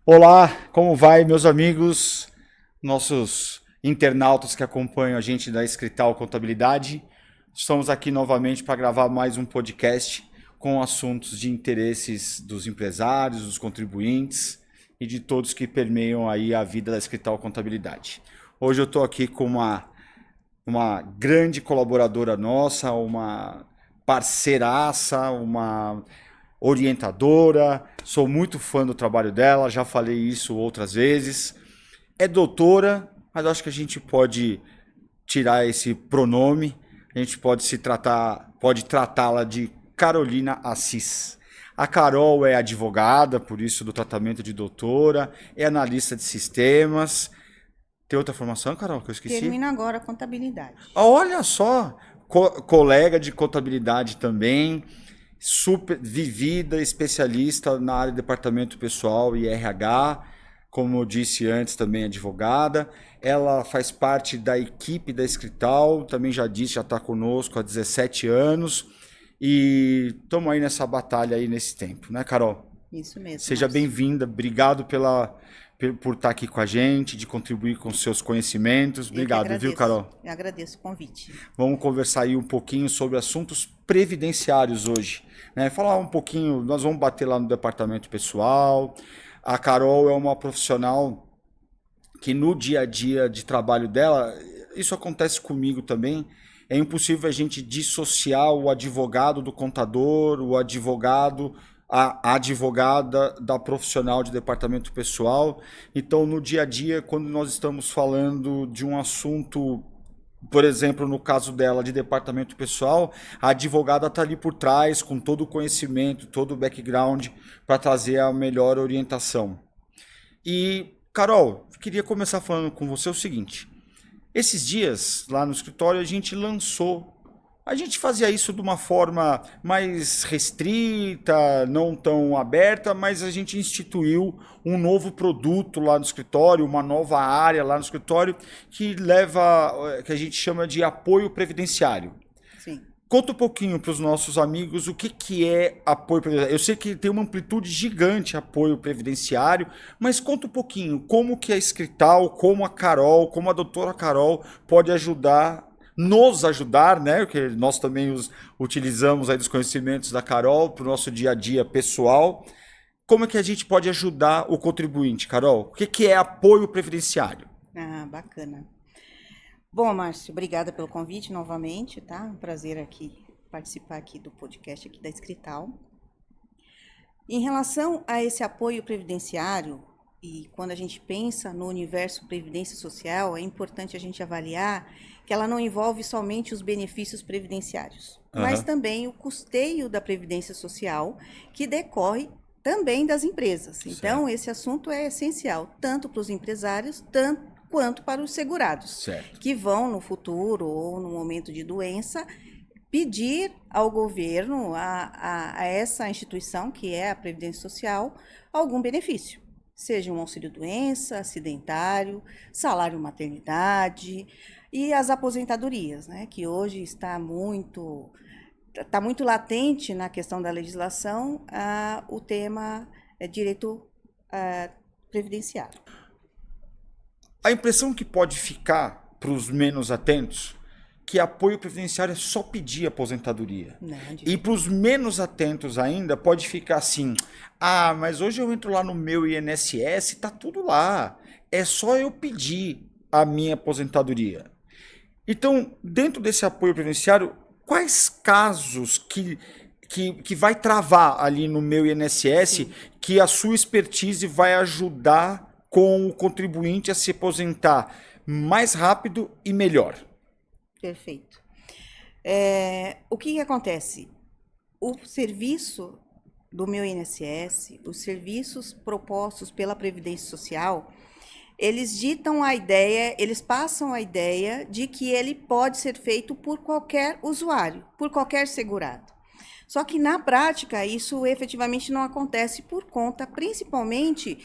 Olá, como vai, meus amigos, nossos internautas que acompanham a gente da Escrital Contabilidade? Estamos aqui novamente para gravar mais um podcast com assuntos de interesses dos empresários, dos contribuintes e de todos que permeiam aí a vida da Escrital Contabilidade. Hoje eu estou aqui com uma grande colaboradora nossa, uma parceiraça, uma orientadora, sou muito fã do trabalho dela, já falei isso outras vezes. É doutora, mas acho que a gente pode tirar esse pronome, a gente pode tratá-la de Carolina Assis. A Carol é advogada, por isso do tratamento de doutora, é analista de sistemas. Tem outra formação, Carol, que eu esqueci? Termina agora a contabilidade. Olha só, colega de contabilidade também, super vivida, especialista na área de departamento pessoal e RH, como eu disse antes, também advogada. Ela faz parte da equipe da Escrital, também já disse, já está conosco há 17 anos e estamos aí nessa batalha aí nesse tempo, né, Carol? Isso mesmo. Seja bem-vinda, obrigado por estar aqui com a gente, de contribuir com seus conhecimentos. Obrigado, viu, Carol? Eu agradeço o convite. Vamos conversar aí um pouquinho sobre assuntos previdenciários hoje, né? Falar um pouquinho, nós vamos bater lá no departamento pessoal. A Carol é uma profissional que no dia a dia de trabalho dela, isso acontece comigo também, é impossível a gente dissociar o advogado do contador, o advogado, a advogada da profissional de departamento pessoal. Então, no dia a dia, quando nós estamos falando de um assunto, por exemplo, no caso dela de departamento pessoal, a advogada está ali por trás com todo o conhecimento, todo o background para trazer a melhor orientação. E, Carol, queria começar falando com você o seguinte. Esses dias, lá no escritório, a gente fazia isso de uma forma mais restrita, não tão aberta, mas a gente instituiu um novo produto lá no escritório, uma nova área lá no escritório que a gente chama de apoio previdenciário. Sim. Conta um pouquinho para os nossos amigos o que é apoio previdenciário. Eu sei que tem uma amplitude gigante apoio previdenciário, mas conta um pouquinho como que a Escrital, como a Carol, como a doutora Carol pode nos ajudar, né? Porque nós também utilizamos aí dos conhecimentos da Carol para o nosso dia a dia pessoal. Como é que a gente pode ajudar o contribuinte, Carol? O que é apoio previdenciário? Ah, bacana. Bom, Márcio, obrigada pelo convite novamente, tá? Um prazer aqui participar aqui do podcast aqui da Escrital. Em relação a esse apoio previdenciário, e quando a gente pensa no universo previdência social, é importante a gente avaliar que ela não envolve somente os benefícios previdenciários, mas também o custeio da previdência social, que decorre também das empresas. Então, esse assunto é essencial, tanto para os empresários, quanto para os segurados, Certo. que vão no futuro ou no momento de doença pedir ao governo, a essa instituição, que é a Previdência Social, algum benefício. Seja um auxílio-doença, acidentário, salário maternidade e as aposentadorias, né, que hoje está muito latente na questão da legislação o tema direito previdenciário. A impressão que pode ficar para os menos atentos que apoio previdenciário é só pedir aposentadoria. Não, E para os menos atentos ainda, pode ficar assim, mas hoje eu entro lá no meu INSS, tá tudo lá. É só eu pedir a minha aposentadoria. Então, dentro desse apoio previdenciário, quais casos que vai travar ali no meu INSS, sim, que a sua expertise vai ajudar com o contribuinte a se aposentar mais rápido e melhor? Perfeito. O que acontece? O serviço do meu INSS, os serviços propostos pela Previdência Social, eles ditam a ideia, eles passam a ideia de que ele pode ser feito por qualquer usuário, por qualquer segurado. Só que na prática isso efetivamente não acontece por conta, principalmente,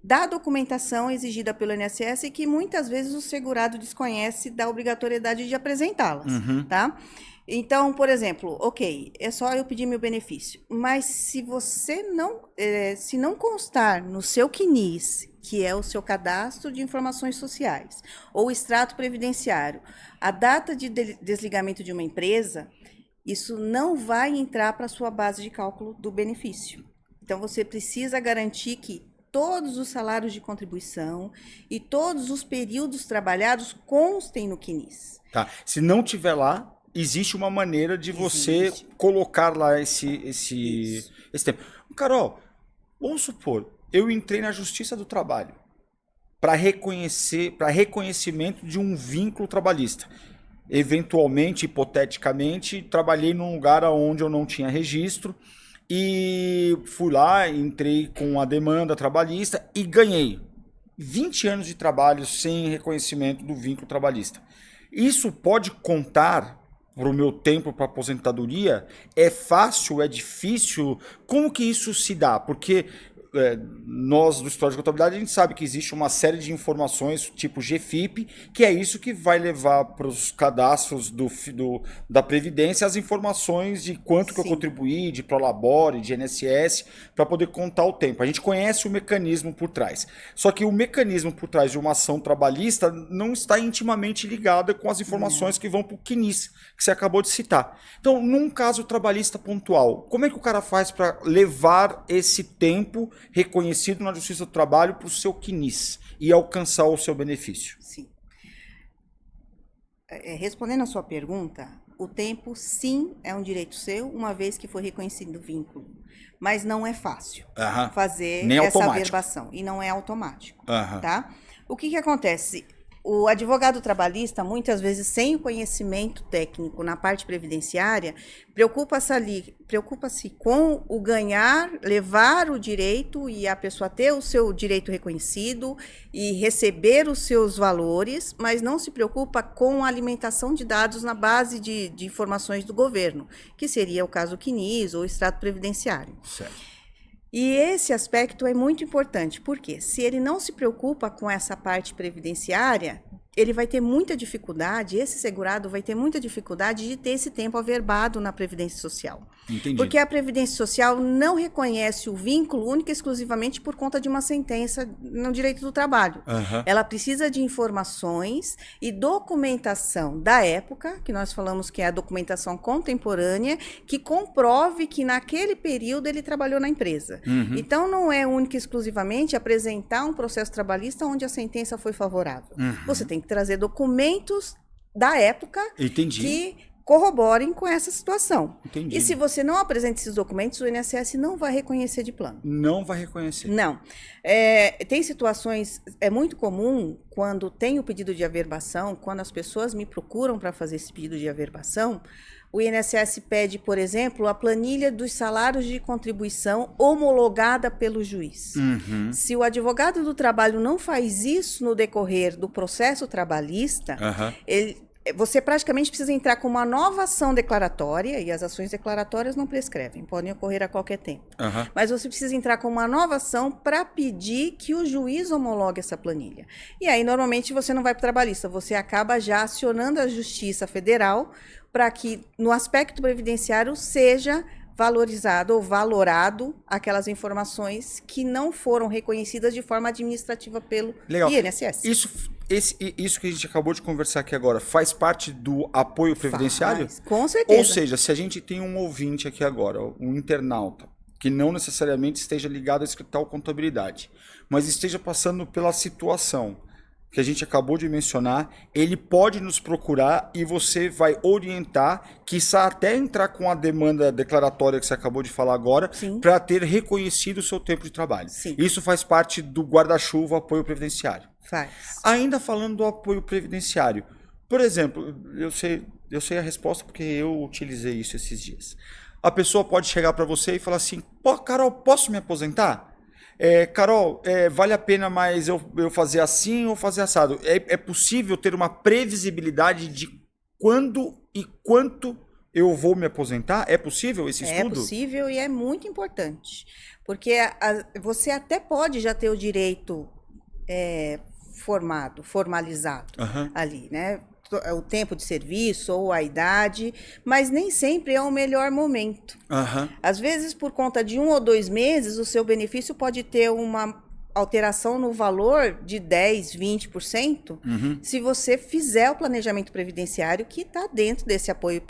da documentação exigida pelo INSS e que muitas vezes o segurado desconhece da obrigatoriedade de apresentá-las, tá? Então, por exemplo, ok, é só eu pedir meu benefício, mas se você não, se não constar no seu CNIS, que é o seu cadastro de informações sociais, ou extrato previdenciário, a data de desligamento de uma empresa, isso não vai entrar para a sua base de cálculo do benefício. Então, você precisa garantir que todos os salários de contribuição e todos os períodos trabalhados constem no CNIS. Tá. Se não tiver lá, existe uma maneira de você colocar lá esse tempo. Carol, vamos supor, eu entrei na Justiça do Trabalho para reconhecimento de um vínculo trabalhista. Eventualmente, hipoteticamente, trabalhei num lugar onde eu não tinha registro e fui lá, entrei com a demanda trabalhista e ganhei 20 anos de trabalho sem reconhecimento do vínculo trabalhista. Isso pode contar para o meu tempo para aposentadoria? É fácil? É difícil? Como que isso se dá? Porque nós do Escritório de Contabilidade, a gente sabe que existe uma série de informações tipo GFIP, que é isso que vai levar para os cadastros da Previdência as informações de quanto que eu contribuí, de Prolabore, de INSS, para poder contar o tempo. A gente conhece o mecanismo por trás. Só que o mecanismo por trás de uma ação trabalhista não está intimamente ligado com as informações que vão para o CNIS, que você acabou de citar. Então, num caso trabalhista pontual, como é que o cara faz para levar esse tempo reconhecido na Justiça do Trabalho para o seu CNIS e alcançar o seu benefício? Sim. Respondendo a sua pergunta, o tempo sim é um direito seu, uma vez que foi reconhecido o vínculo. Mas não é fácil fazer essa averbação. E não é automático. Tá? O que acontece? O advogado trabalhista, muitas vezes, sem o conhecimento técnico na parte previdenciária, preocupa-se com o ganhar, levar o direito e a pessoa ter o seu direito reconhecido e receber os seus valores, mas não se preocupa com a alimentação de dados na base de informações do governo, que seria o caso do CNIS ou extrato previdenciário. Certo. E esse aspecto é muito importante, porque se ele não se preocupa com essa parte previdenciária, ele vai ter muita dificuldade, esse segurado vai ter muita dificuldade de ter esse tempo averbado na Previdência Social. Entendi. Porque a Previdência Social não reconhece o vínculo única e exclusivamente por conta de uma sentença no direito do trabalho. Ela precisa de informações e documentação da época, que nós falamos que é a documentação contemporânea, que comprove que naquele período ele trabalhou na empresa. Então, não é única e exclusivamente apresentar um processo trabalhista onde a sentença foi favorável. Você tem que trazer documentos da época que corroborem com essa situação. Entendi. E se você não apresenta esses documentos, o INSS não vai reconhecer de plano. Não vai reconhecer. Não. Tem situações, é muito comum quando tem o pedido de averbação, quando as pessoas me procuram para fazer esse pedido de averbação, o INSS pede, por exemplo, a planilha dos salários de contribuição homologada pelo juiz. Se o advogado do trabalho não faz isso no decorrer do processo trabalhista, você praticamente precisa entrar com uma nova ação declaratória, e as ações declaratórias não prescrevem, podem ocorrer a qualquer tempo. Mas você precisa entrar com uma nova ação para pedir que o juiz homologue essa planilha. E aí, normalmente, você não vai para o trabalhista, você acaba já acionando a Justiça Federal para que, no aspecto previdenciário, seja valorizado ou valorado aquelas informações que não foram reconhecidas de forma administrativa pelo INSS. Isso que a gente acabou de conversar aqui agora faz parte do apoio previdenciário? Com certeza. Ou seja, se a gente tem um ouvinte aqui agora, um internauta, que não necessariamente esteja ligado à Escrital Contabilidade, mas esteja passando pela situação que a gente acabou de mencionar, ele pode nos procurar e você vai orientar, quiçá até entrar com a demanda declaratória que você acabou de falar agora, para ter reconhecido o seu tempo de trabalho. Isso faz parte do guarda-chuva apoio previdenciário. Faz. Ainda falando do apoio previdenciário, por exemplo, eu sei a resposta porque eu utilizei isso esses dias. A pessoa pode chegar para você e falar assim, pô, Carol, posso me aposentar? Carol, vale a pena mais eu fazer assim ou fazer assado? É possível ter uma previsibilidade de quando e quanto eu vou me aposentar? É possível esse estudo? É possível e é muito importante. Porque você até pode já ter o direito formalizado ali, né? o tempo de serviço ou a idade, mas nem sempre é o melhor momento. Aham. Às vezes, por conta de 1 ou 2 meses, o seu benefício pode ter uma alteração no valor de 10, 20%, se você fizer o planejamento previdenciário que está dentro desse apoio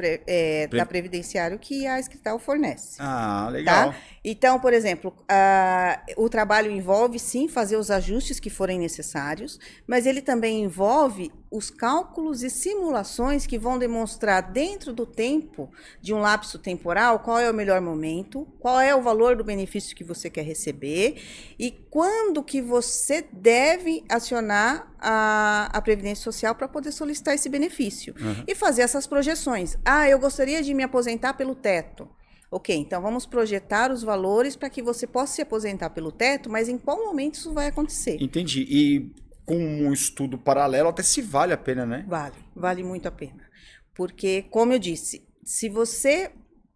da previdenciário que a Escrital fornece. Ah, legal. Tá? Então, por exemplo, o trabalho envolve, sim, fazer os ajustes que forem necessários, mas ele também envolve os cálculos e simulações que vão demonstrar dentro do tempo, de um lapso temporal, qual é o melhor momento, qual é o valor do benefício que você quer receber e quando que você deve acionar a Previdência Social para poder solicitar esse benefício. E fazer essas projeções. Eu gostaria de me aposentar pelo teto. Ok, então vamos projetar os valores para que você possa se aposentar pelo teto, mas em qual momento isso vai acontecer? Entendi. E com um estudo paralelo até se vale a pena, né? Vale muito a pena. Porque, como eu disse, se você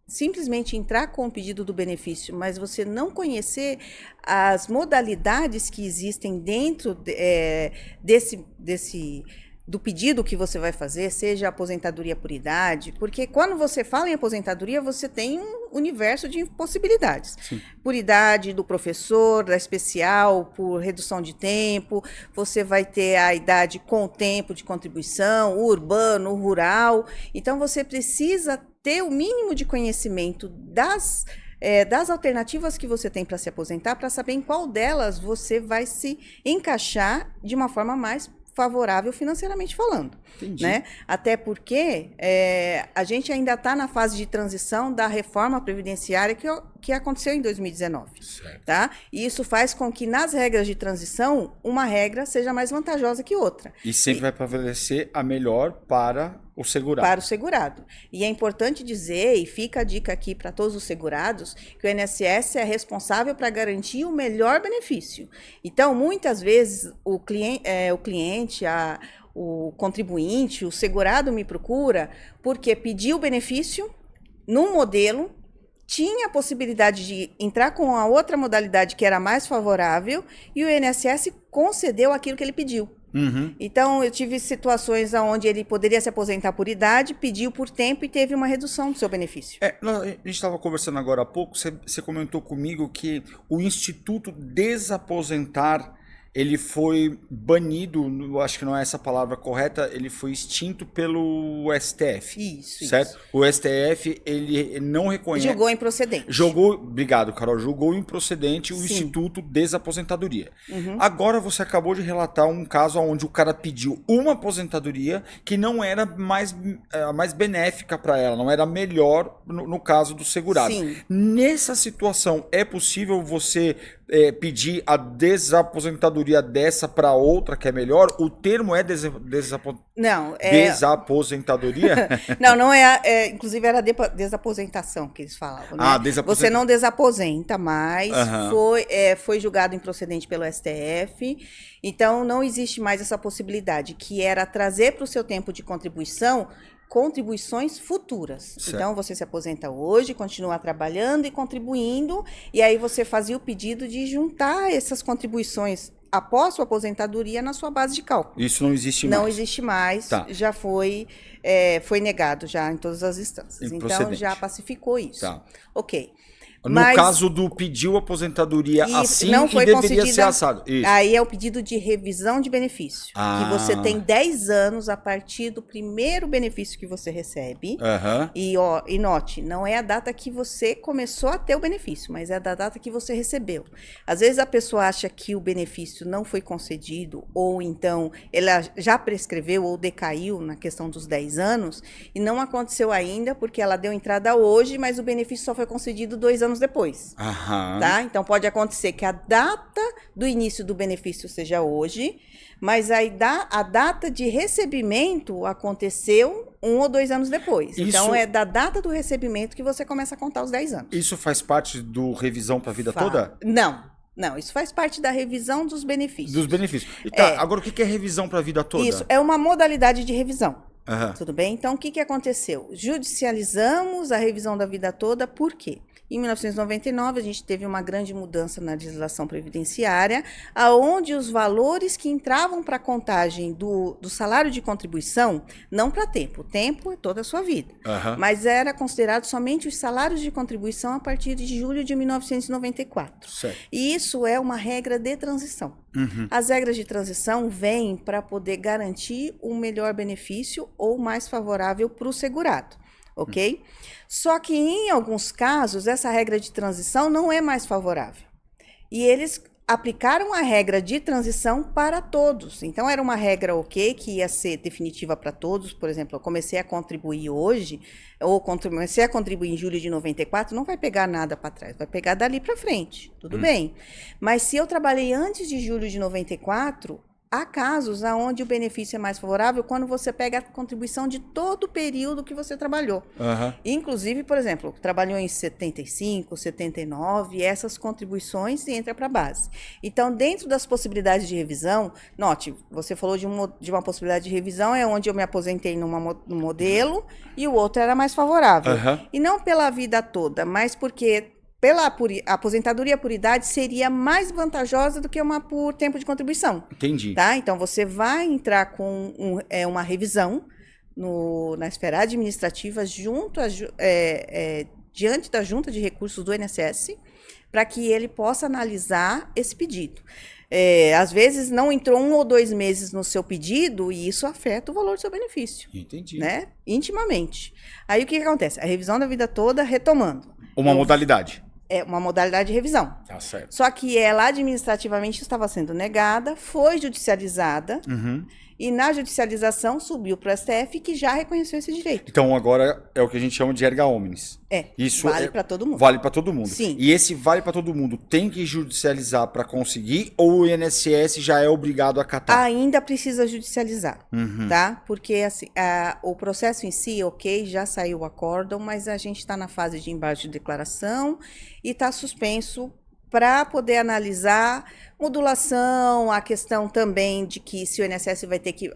simplesmente entrar com o pedido do benefício, mas você não conhecer as modalidades que existem dentro do pedido que você vai fazer, seja aposentadoria por idade, porque quando você fala em aposentadoria, você tem um universo de possibilidades. Sim. Por idade do professor, da especial, por redução de tempo, você vai ter a idade com o tempo de contribuição, o urbano, o rural. Então, você precisa ter o mínimo de conhecimento das alternativas que você tem para se aposentar, para saber em qual delas você vai se encaixar de uma forma mais favorável financeiramente falando. Entendi. Né? Até porque a gente ainda está na fase de transição da reforma previdenciária que aconteceu em 2019. Certo. Tá? E isso faz com que nas regras de transição, uma regra seja mais vantajosa que outra. E sempre vai favorecer a melhor para o segurado. Para o segurado. E é importante dizer, e fica a dica aqui para todos os segurados, que o INSS é responsável para garantir o melhor benefício. Então, muitas vezes, o cliente, o contribuinte, o segurado me procura porque pediu o benefício num modelo, tinha a possibilidade de entrar com a outra modalidade que era mais favorável e o INSS concedeu aquilo que ele pediu. Então, eu tive situações onde ele poderia se aposentar por idade, pediu por tempo e teve uma redução do seu benefício. A gente estava conversando agora há pouco, você comentou comigo que o Instituto Desaposentar, ele foi banido, acho que não é essa a palavra correta, ele foi extinto pelo STF. Isso, certo? isso. O STF, ele não reconhece... Julgou improcedente. Obrigado, Carol. Julgou improcedente o Sim. Instituto Desaposentadoria. Agora você acabou de relatar um caso onde o cara pediu uma aposentadoria que não era mais benéfica para ela, não era melhor no caso do segurado. Sim. Nessa situação, é possível você pedir a desaposentadoria dessa para outra que é melhor? O termo é Não, desaposentadoria? Não é, inclusive era desaposentação que eles falavam, né? Você não desaposenta mais, foi julgado improcedente pelo STF, então não existe mais essa possibilidade, que era trazer para o seu tempo de contribuição contribuições futuras. Certo. Então, você se aposenta hoje, continua trabalhando e contribuindo, e aí você fazia o pedido de juntar essas contribuições após sua aposentadoria na sua base de cálculo. Isso não existe mais? Não existe mais, Tá. já foi negado já em todas as instâncias. Então, já pacificou isso. Tá. Ok. No caso do pediu aposentadoria assim não que foi deveria ser assado. Isso. Aí é o pedido de revisão de benefício. Que você tem 10 anos a partir do primeiro benefício que você recebe. E note, não é a data que você começou a ter o benefício, mas é da data que você recebeu. Às vezes a pessoa acha que o benefício não foi concedido, ou então ela já prescreveu ou decaiu na questão dos 10 anos, e não aconteceu ainda, porque ela deu entrada hoje, mas o benefício só foi concedido 2 anos depois. Tá? Então pode acontecer que a data do início do benefício seja hoje, mas a data de recebimento aconteceu 1 ou 2 anos depois. Então é da data do recebimento que você começa a contar os 10 anos. Isso faz parte do revisão para a vida toda? Não, isso faz parte da revisão dos benefícios. Dos benefícios. E tá, agora o que é revisão para a vida toda? Isso, é uma modalidade de revisão. Aham. Tudo bem? Então, o que aconteceu? Judicializamos a revisão da vida toda, por quê? Em 1999, a gente teve uma grande mudança na legislação previdenciária, aonde os valores que entravam para a contagem do salário de contribuição, não para tempo, o tempo é toda a sua vida, Aham. mas era considerado somente os salários de contribuição a partir de julho de 1994. Certo. E isso é uma regra de transição. Uhum. As regras de transição vêm para poder garantir um melhor benefício ou mais favorável para o segurado, ok? Só que em alguns casos essa regra de transição não é mais favorável. E eles aplicaram a regra de transição para todos. Então era uma regra ok, que ia ser definitiva para todos. Por exemplo, eu comecei a contribuir hoje, ou comecei a contribuir em julho de 94, não vai pegar nada para trás, vai pegar dali para frente, tudo bem. Mas se eu trabalhei antes de julho de 94, há casos onde o benefício é mais favorável quando você pega a contribuição de todo o período que você trabalhou. Aham. Inclusive, por exemplo, trabalhou em 75, 79, essas contribuições entram para a base. Então, dentro das possibilidades de revisão, note, você falou de uma possibilidade de revisão, é onde eu me aposentei num modelo e o outro era mais favorável. Aham. E não pela vida toda, mas porque pela aposentadoria por idade seria mais vantajosa do que uma por tempo de contribuição. Entendi. Tá? Então, você vai entrar com uma revisão na esfera administrativa diante da Junta de Recursos do INSS, para que ele possa analisar esse pedido. Às vezes, não entrou 1 ou 2 meses no seu pedido e isso afeta o valor do seu benefício. Entendi. Né? Intimamente. Aí, o que acontece? A revisão da vida toda, retomando. Uma modalidade. É uma modalidade de revisão. Tá certo. Só que ela administrativamente estava sendo negada, foi judicializada, Uhum. e na judicialização subiu para o STF, que já reconheceu esse direito. Então agora é o que a gente chama de erga omnes. Isso vale para todo mundo. Vale para todo mundo. Sim. E esse vale para todo mundo tem que judicializar para conseguir ou o INSS já é obrigado a acatar? Ainda precisa judicializar, Uhum. tá? Porque assim, o processo em si, ok, já saiu o acórdão, mas a gente está na fase de embargo de declaração e está suspenso para poder analisar modulação, a questão também de que se o INSS vai ter que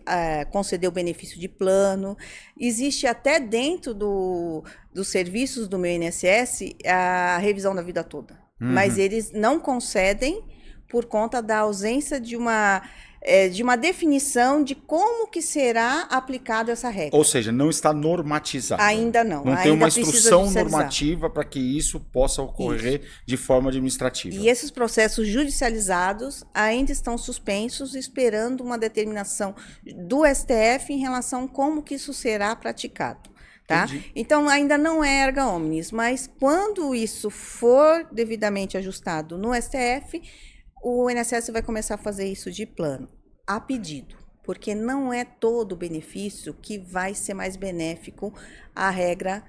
conceder o benefício de plano. Existe até dentro dos serviços do meu INSS a revisão da vida toda. Mas eles não concedem por conta da ausência de uma definição de como que será aplicada essa regra. Ou seja, não está normatizado. Ainda não. Não tem uma instrução normativa para que isso possa ocorrer de forma administrativa. E esses processos judicializados ainda estão suspensos, esperando uma determinação do STF em relação a como que isso será praticado. Tá? Então, ainda não é erga omnes, mas quando isso for devidamente ajustado no STF, o INSS vai começar a fazer isso de plano, a pedido, porque não é todo o benefício que vai ser mais benéfico à regra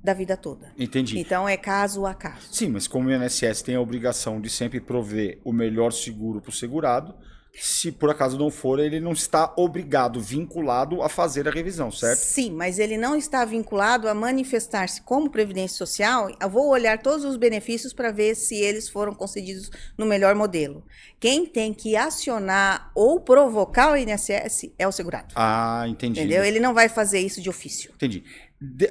da vida toda. Entendi. Então, é caso a caso. Sim, mas como o INSS tem a obrigação de sempre prover o melhor seguro para o segurado, se por acaso não for, ele não está obrigado, vinculado a fazer a revisão, certo? Sim, mas ele não está vinculado a manifestar-se como Previdência Social. Eu vou olhar todos os benefícios para ver se eles foram concedidos no melhor modelo. Quem tem que acionar ou provocar o INSS é o segurado. Ah, entendi. Entendeu? Ele não vai fazer isso de ofício. Entendi.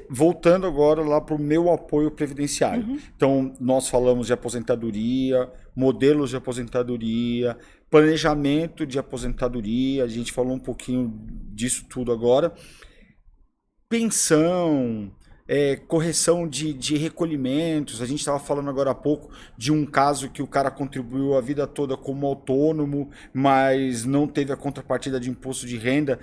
Voltando agora lá para o meu apoio previdenciário. Então, nós falamos de aposentadoria, modelos de aposentadoria, planejamento de aposentadoria, a gente falou um pouquinho disso tudo agora. Pensão, correção de recolhimentos, a gente estava falando agora há pouco de um caso que o cara contribuiu a vida toda como autônomo, mas não teve a contrapartida de imposto de renda.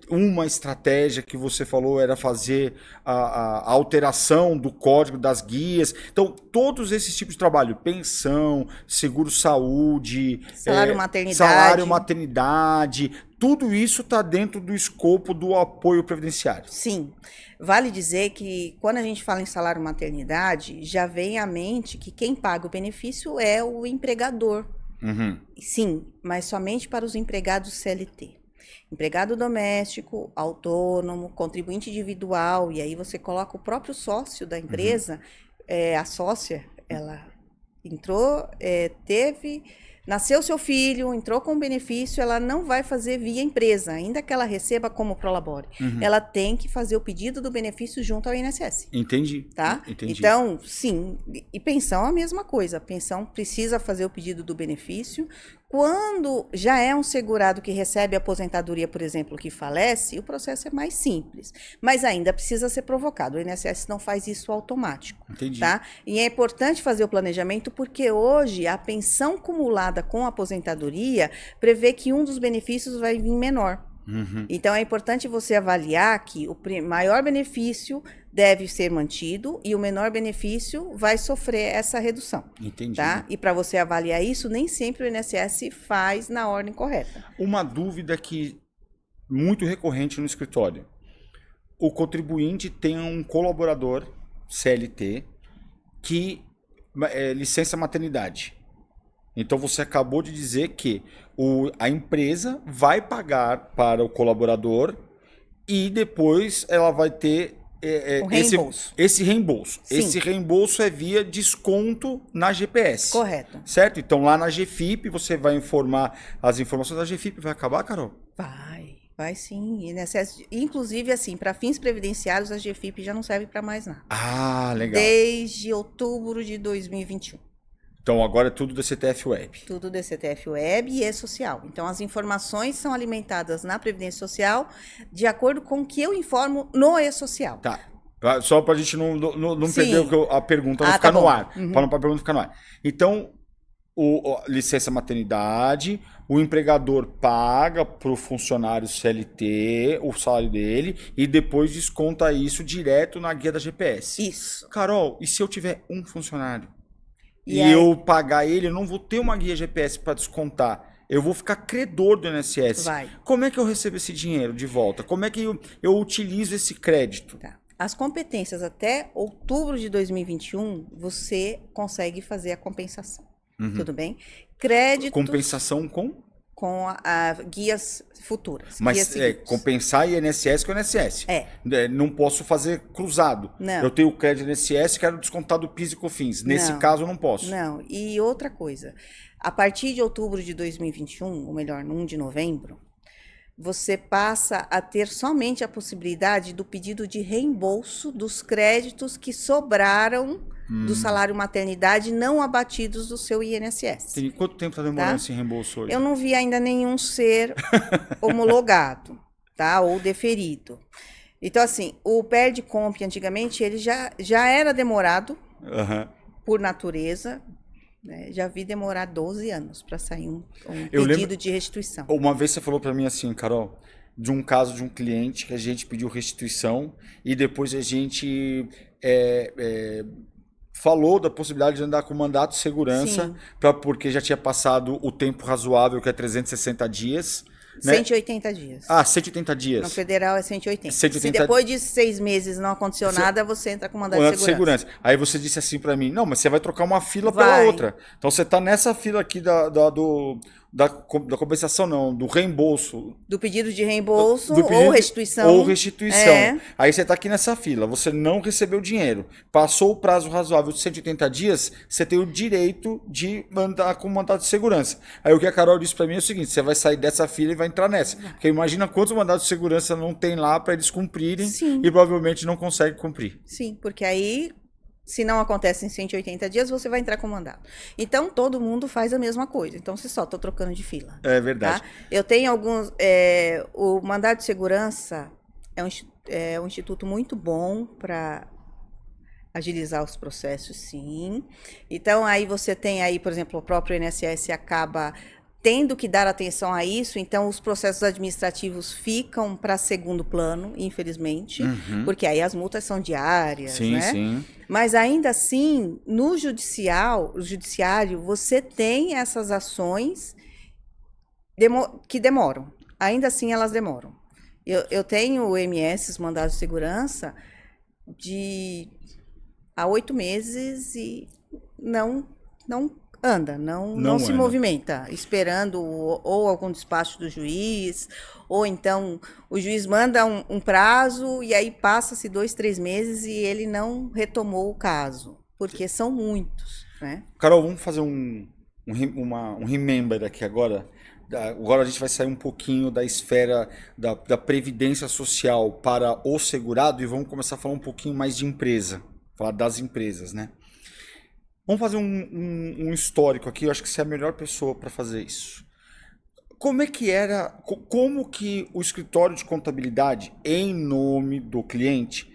Uma estratégia que você falou era fazer a alteração do código das guias. Então, todos esses tipos de trabalho, pensão, seguro-saúde, salário maternidade, tudo isso está dentro do escopo do apoio previdenciário. Sim. Vale dizer que quando a gente fala em salário maternidade, já vem à mente que quem paga o benefício é o empregador. Sim, mas somente para os empregados CLT. Empregado doméstico, autônomo, contribuinte individual, e aí você coloca o próprio sócio da empresa, a sócia, ela entrou, teve Nasceu seu filho, entrou com benefício, ela não vai fazer via empresa, ainda que ela receba como Prolabore. Ela tem que fazer o pedido do benefício junto ao INSS. Entendi. Tá? Entendi. Então, sim. E pensão é a mesma coisa. A pensão precisa fazer o pedido do benefício. Quando já é um segurado que recebe aposentadoria, por exemplo, que falece, o processo é mais simples. Mas ainda precisa ser provocado. O INSS não faz isso automático. Entendi. Tá? E é importante fazer o planejamento porque hoje a pensão acumulada com a aposentadoria prevê que um dos benefícios vai vir menor. Então é importante você avaliar que o maior benefício deve ser mantido e o menor benefício vai sofrer essa redução. Entendi. Tá? E para você avaliar isso, nem sempre o INSS faz na ordem correta. Uma dúvida que muito recorrente no escritório. O contribuinte tem um colaborador CLT que licença maternidade. Então você acabou de dizer que a empresa vai pagar para o colaborador e depois ela vai ter esse reembolso. Sim. Esse reembolso é via desconto na GPS. Correto. Certo? Então lá na GFIP você vai informar as informações da GFIP. Vai acabar, Carol? Vai sim. INSS, inclusive, assim, para fins previdenciários, a GFIP já não serve para mais nada. Ah, legal. Desde outubro de 2021. Então agora é tudo DCTF Web. Tudo DCTF Web e E-Social. Então as informações são alimentadas na Previdência Social de acordo com o que eu informo no E-Social. Tá. Só para a gente não Sim. perder a pergunta, não ficar no ar. Para a pergunta ficar no ar. Então, licença maternidade, o empregador paga para o funcionário CLT o salário dele e depois desconta isso direto na guia da GPS. Isso. Carol, e se eu tiver um funcionário? E eu pagar ele, eu não vou ter uma guia GPS para descontar. Eu vou ficar credor do INSS. Vai. Como é que eu recebo esse dinheiro de volta? Como é que eu utilizo esse crédito? Tá. As competências até outubro de 2021, você consegue fazer a compensação. Tudo bem? Créditos... Compensação com guias futuras. Mas guias compensar INSS com INSS. Não posso fazer cruzado. Não. Eu tenho o crédito INSS, quero descontar do PIS e COFINS. Nesse caso, eu não posso. Não. E outra coisa. A partir de outubro de 2021, ou melhor, no 1 de novembro, você passa a ter somente a possibilidade do pedido de reembolso dos créditos que sobraram do salário maternidade não abatidos do seu INSS. E quanto tempo está demorando esse reembolso hoje? Eu não vi ainda nenhum ser homologado, tá? Ou deferido. Então, assim, o PERDCOMP, antigamente, ele já era demorado por natureza. Né? Já vi demorar 12 anos para sair um pedido de restituição. Uma vez você falou para mim assim, Carol, de um caso de um cliente que a gente pediu restituição e depois a gente falou da possibilidade de andar com mandato de segurança, porque já tinha passado o tempo razoável, que é 360 dias. Né? 180 dias. 180 dias. No federal é 180. 180. Se depois de 6 meses não aconteceu nada, você entra com mandato de segurança. Aí você disse assim para mim, não, mas você vai trocar uma fila pela outra. Então você tá nessa fila aqui da compensação, não, do reembolso. Do pedido de reembolso ou restituição. Ou restituição. Aí você tá aqui nessa fila, você não recebeu dinheiro. Passou o prazo razoável de 180 dias, você tem o direito de mandar com mandato de segurança. Aí o que a Carol disse para mim é o seguinte, você vai sair dessa fila e vai entrar nessa. Porque imagina quantos mandatos de segurança não tem lá para eles cumprirem e provavelmente não conseguem cumprir. Sim, porque aí... Se não acontece em 180 dias, você vai entrar com mandato. Então, todo mundo faz a mesma coisa. Então, você só está trocando de fila. É verdade. Tá? Eu tenho alguns... o mandato de segurança é um instituto muito bom para agilizar os processos, sim. Então, aí você tem aí, por exemplo, o próprio INSS acaba tendo que dar atenção a isso, então os processos administrativos ficam para segundo plano, infelizmente, porque aí as multas são diárias, né? Sim. Mas ainda assim, no judiciário, você tem essas ações que demoram. Ainda assim, elas demoram. Eu tenho MS, os mandados de segurança, há 8 meses e não anda, não se movimenta, esperando ou algum despacho do juiz, ou então o juiz manda um prazo e aí passa-se 2, 3 meses e ele não retomou o caso, porque são muitos, né? Carol, vamos fazer um um remember aqui agora. Agora a gente vai sair um pouquinho da esfera da previdência social para o segurado e vamos começar a falar um pouquinho mais de empresa, falar das empresas, né? Vamos fazer um histórico aqui, eu acho que você é a melhor pessoa para fazer isso. Como é que era, como que o escritório de contabilidade, em nome do cliente,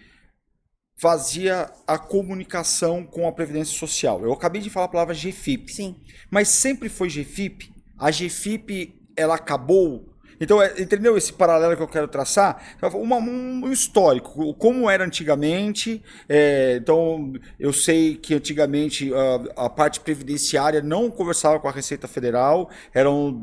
fazia a comunicação com a Previdência Social? Eu acabei de falar a palavra GFIP. Sim. Mas sempre foi GFIP? A GFIP, ela acabou? Então, entendeu esse paralelo que eu quero traçar? Um histórico, como era antigamente. Então, eu sei que antigamente a parte previdenciária não conversava com a Receita Federal,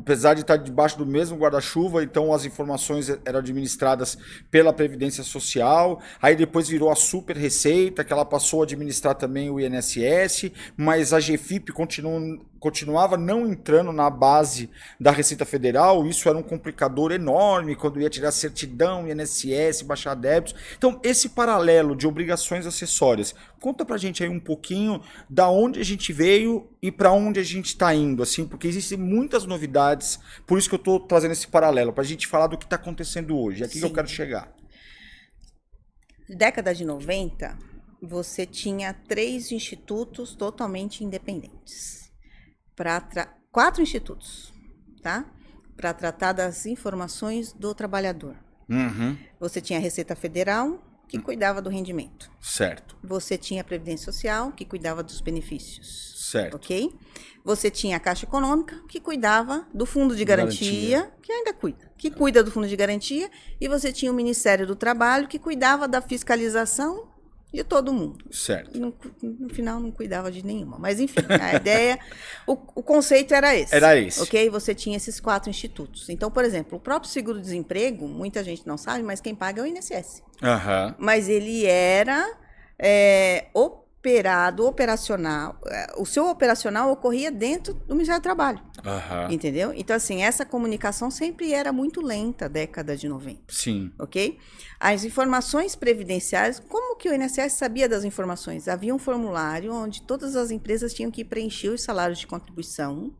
apesar de estar debaixo do mesmo guarda-chuva, então as informações eram administradas pela Previdência Social. Aí depois virou a Super Receita, que ela passou a administrar também o INSS, mas a GFIP continuava não entrando na base da Receita Federal. Isso era um complicador enorme quando ia tirar certidão, INSS, baixar débitos. Então, esse paralelo de obrigações acessórias, conta pra gente aí um pouquinho da onde a gente veio e para onde a gente está indo, assim, porque existem muitas novidades, por isso que eu estou trazendo esse paralelo, pra gente falar do que está acontecendo hoje. É aqui que eu quero chegar. Década de 90, você tinha 3 institutos totalmente independentes. 4 institutos, tá? Para tratar das informações do trabalhador. Uhum. Você tinha a Receita Federal, que cuidava do rendimento. Certo. Você tinha a Previdência Social, que cuidava dos benefícios. Certo. Ok? Você tinha a Caixa Econômica, que cuidava do Fundo de Garantia, que ainda cuida. Que cuida do Fundo de Garantia. E você tinha o Ministério do Trabalho, que cuidava da fiscalização de todo mundo. Certo. No final não cuidava de nenhuma. Mas enfim, a ideia, o conceito era esse. Era esse. Ok? Você tinha esses 4 institutos. Então, por exemplo, o próprio seguro-desemprego, muita gente não sabe, mas quem paga é o INSS. Uhum. Mas ele era operacional. O seu operacional ocorria dentro do Ministério do Trabalho. Uhum. Entendeu? Então, assim, essa comunicação sempre era muito lenta, década de 90. Sim. Ok? As informações previdenciárias, como que o INSS sabia das informações? Havia um formulário onde todas as empresas tinham que preencher os salários de contribuição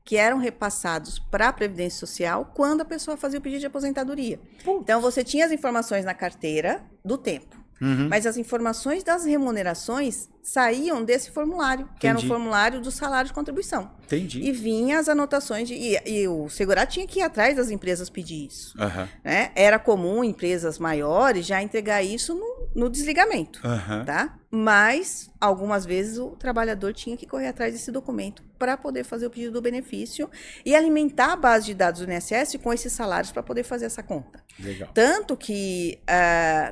que eram repassados para a Previdência Social quando a pessoa fazia o pedido de aposentadoria. Então, você tinha as informações na carteira do tempo. Uhum. Mas as informações das remunerações saíam desse formulário, que era o formulário do salário de contribuição. Entendi. E vinha as anotações, e o segurado tinha que ir atrás das empresas pedir isso. Uhum. Né? Era comum empresas maiores já entregar isso no desligamento, tá? Mas, algumas vezes, o trabalhador tinha que correr atrás desse documento para poder fazer o pedido do benefício e alimentar a base de dados do INSS com esses salários para poder fazer essa conta. Legal. Tanto que,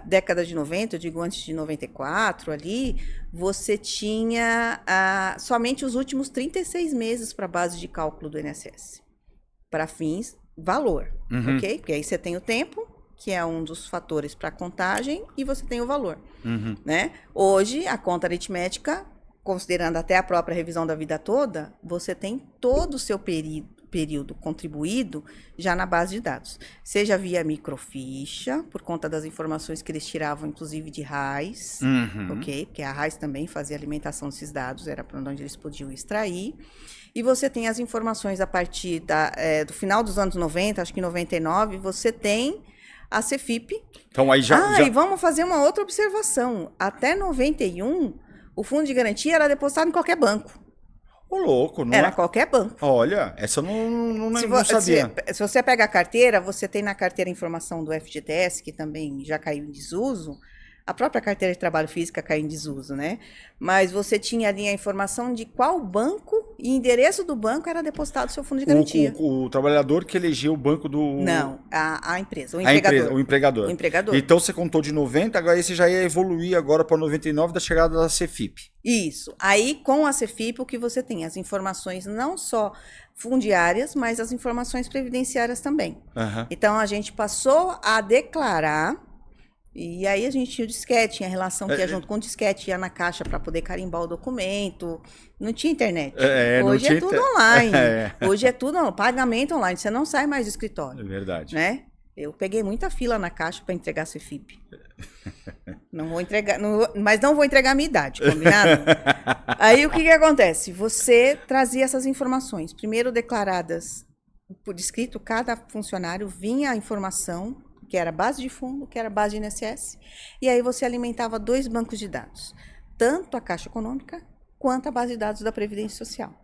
década de 90, eu digo antes de 94, ali, você tinha somente os últimos 36 meses para a base de cálculo do INSS, para fins valor, ok? Porque aí você tem o tempo, que é um dos fatores para a contagem, e você tem o valor, né? Hoje, a conta aritmética, considerando até a própria revisão da vida toda, você tem todo o seu período contribuído já na base de dados. Seja via microficha, por conta das informações que eles tiravam, inclusive de RAIS, ok? Porque a RAIS também fazia alimentação desses dados, era para onde eles podiam extrair. E você tem as informações a partir do final dos anos 90, acho que em 99, você tem a CEFIP. Então aí já... E vamos fazer uma outra observação. Até 91, o fundo de garantia era depositado em qualquer banco. Ô, louco, não era qualquer banco. Olha, essa eu não sabia. Se você pega a carteira, você tem na carteira a informação do FGTS, que também já caiu em desuso. A própria carteira de trabalho física caiu em desuso, né? Mas você tinha ali a informação de qual banco e endereço do banco era depositado o seu fundo de garantia. O trabalhador que elegeu o banco do... Não, a empresa, o empregador. O empregador. O empregador. Então você contou de 90, agora você já ia evoluir agora para 99 da chegada da CEFIP. Isso. Aí com a CEFIP o que você tem? As informações não só fundiárias, mas as informações previdenciárias também. Então a gente passou a declarar. E aí a gente tinha o disquete, tinha a relação que ia junto com o disquete, ia na caixa para poder carimbar o documento. Não tinha internet. Hoje é tudo online. Hoje é tudo pagamento online. Você não sai mais do escritório. É verdade. Né? Eu peguei muita fila na caixa para entregar a CEFIP. Não vou entregar, mas não vou entregar a minha idade, combinado? Aí o que acontece? Você trazia essas informações, primeiro declaradas por escrito, cada funcionário vinha a informação, que era base de fundo, que era base de INSS, e aí você alimentava 2 bancos de dados, tanto a Caixa Econômica quanto a base de dados da Previdência Social.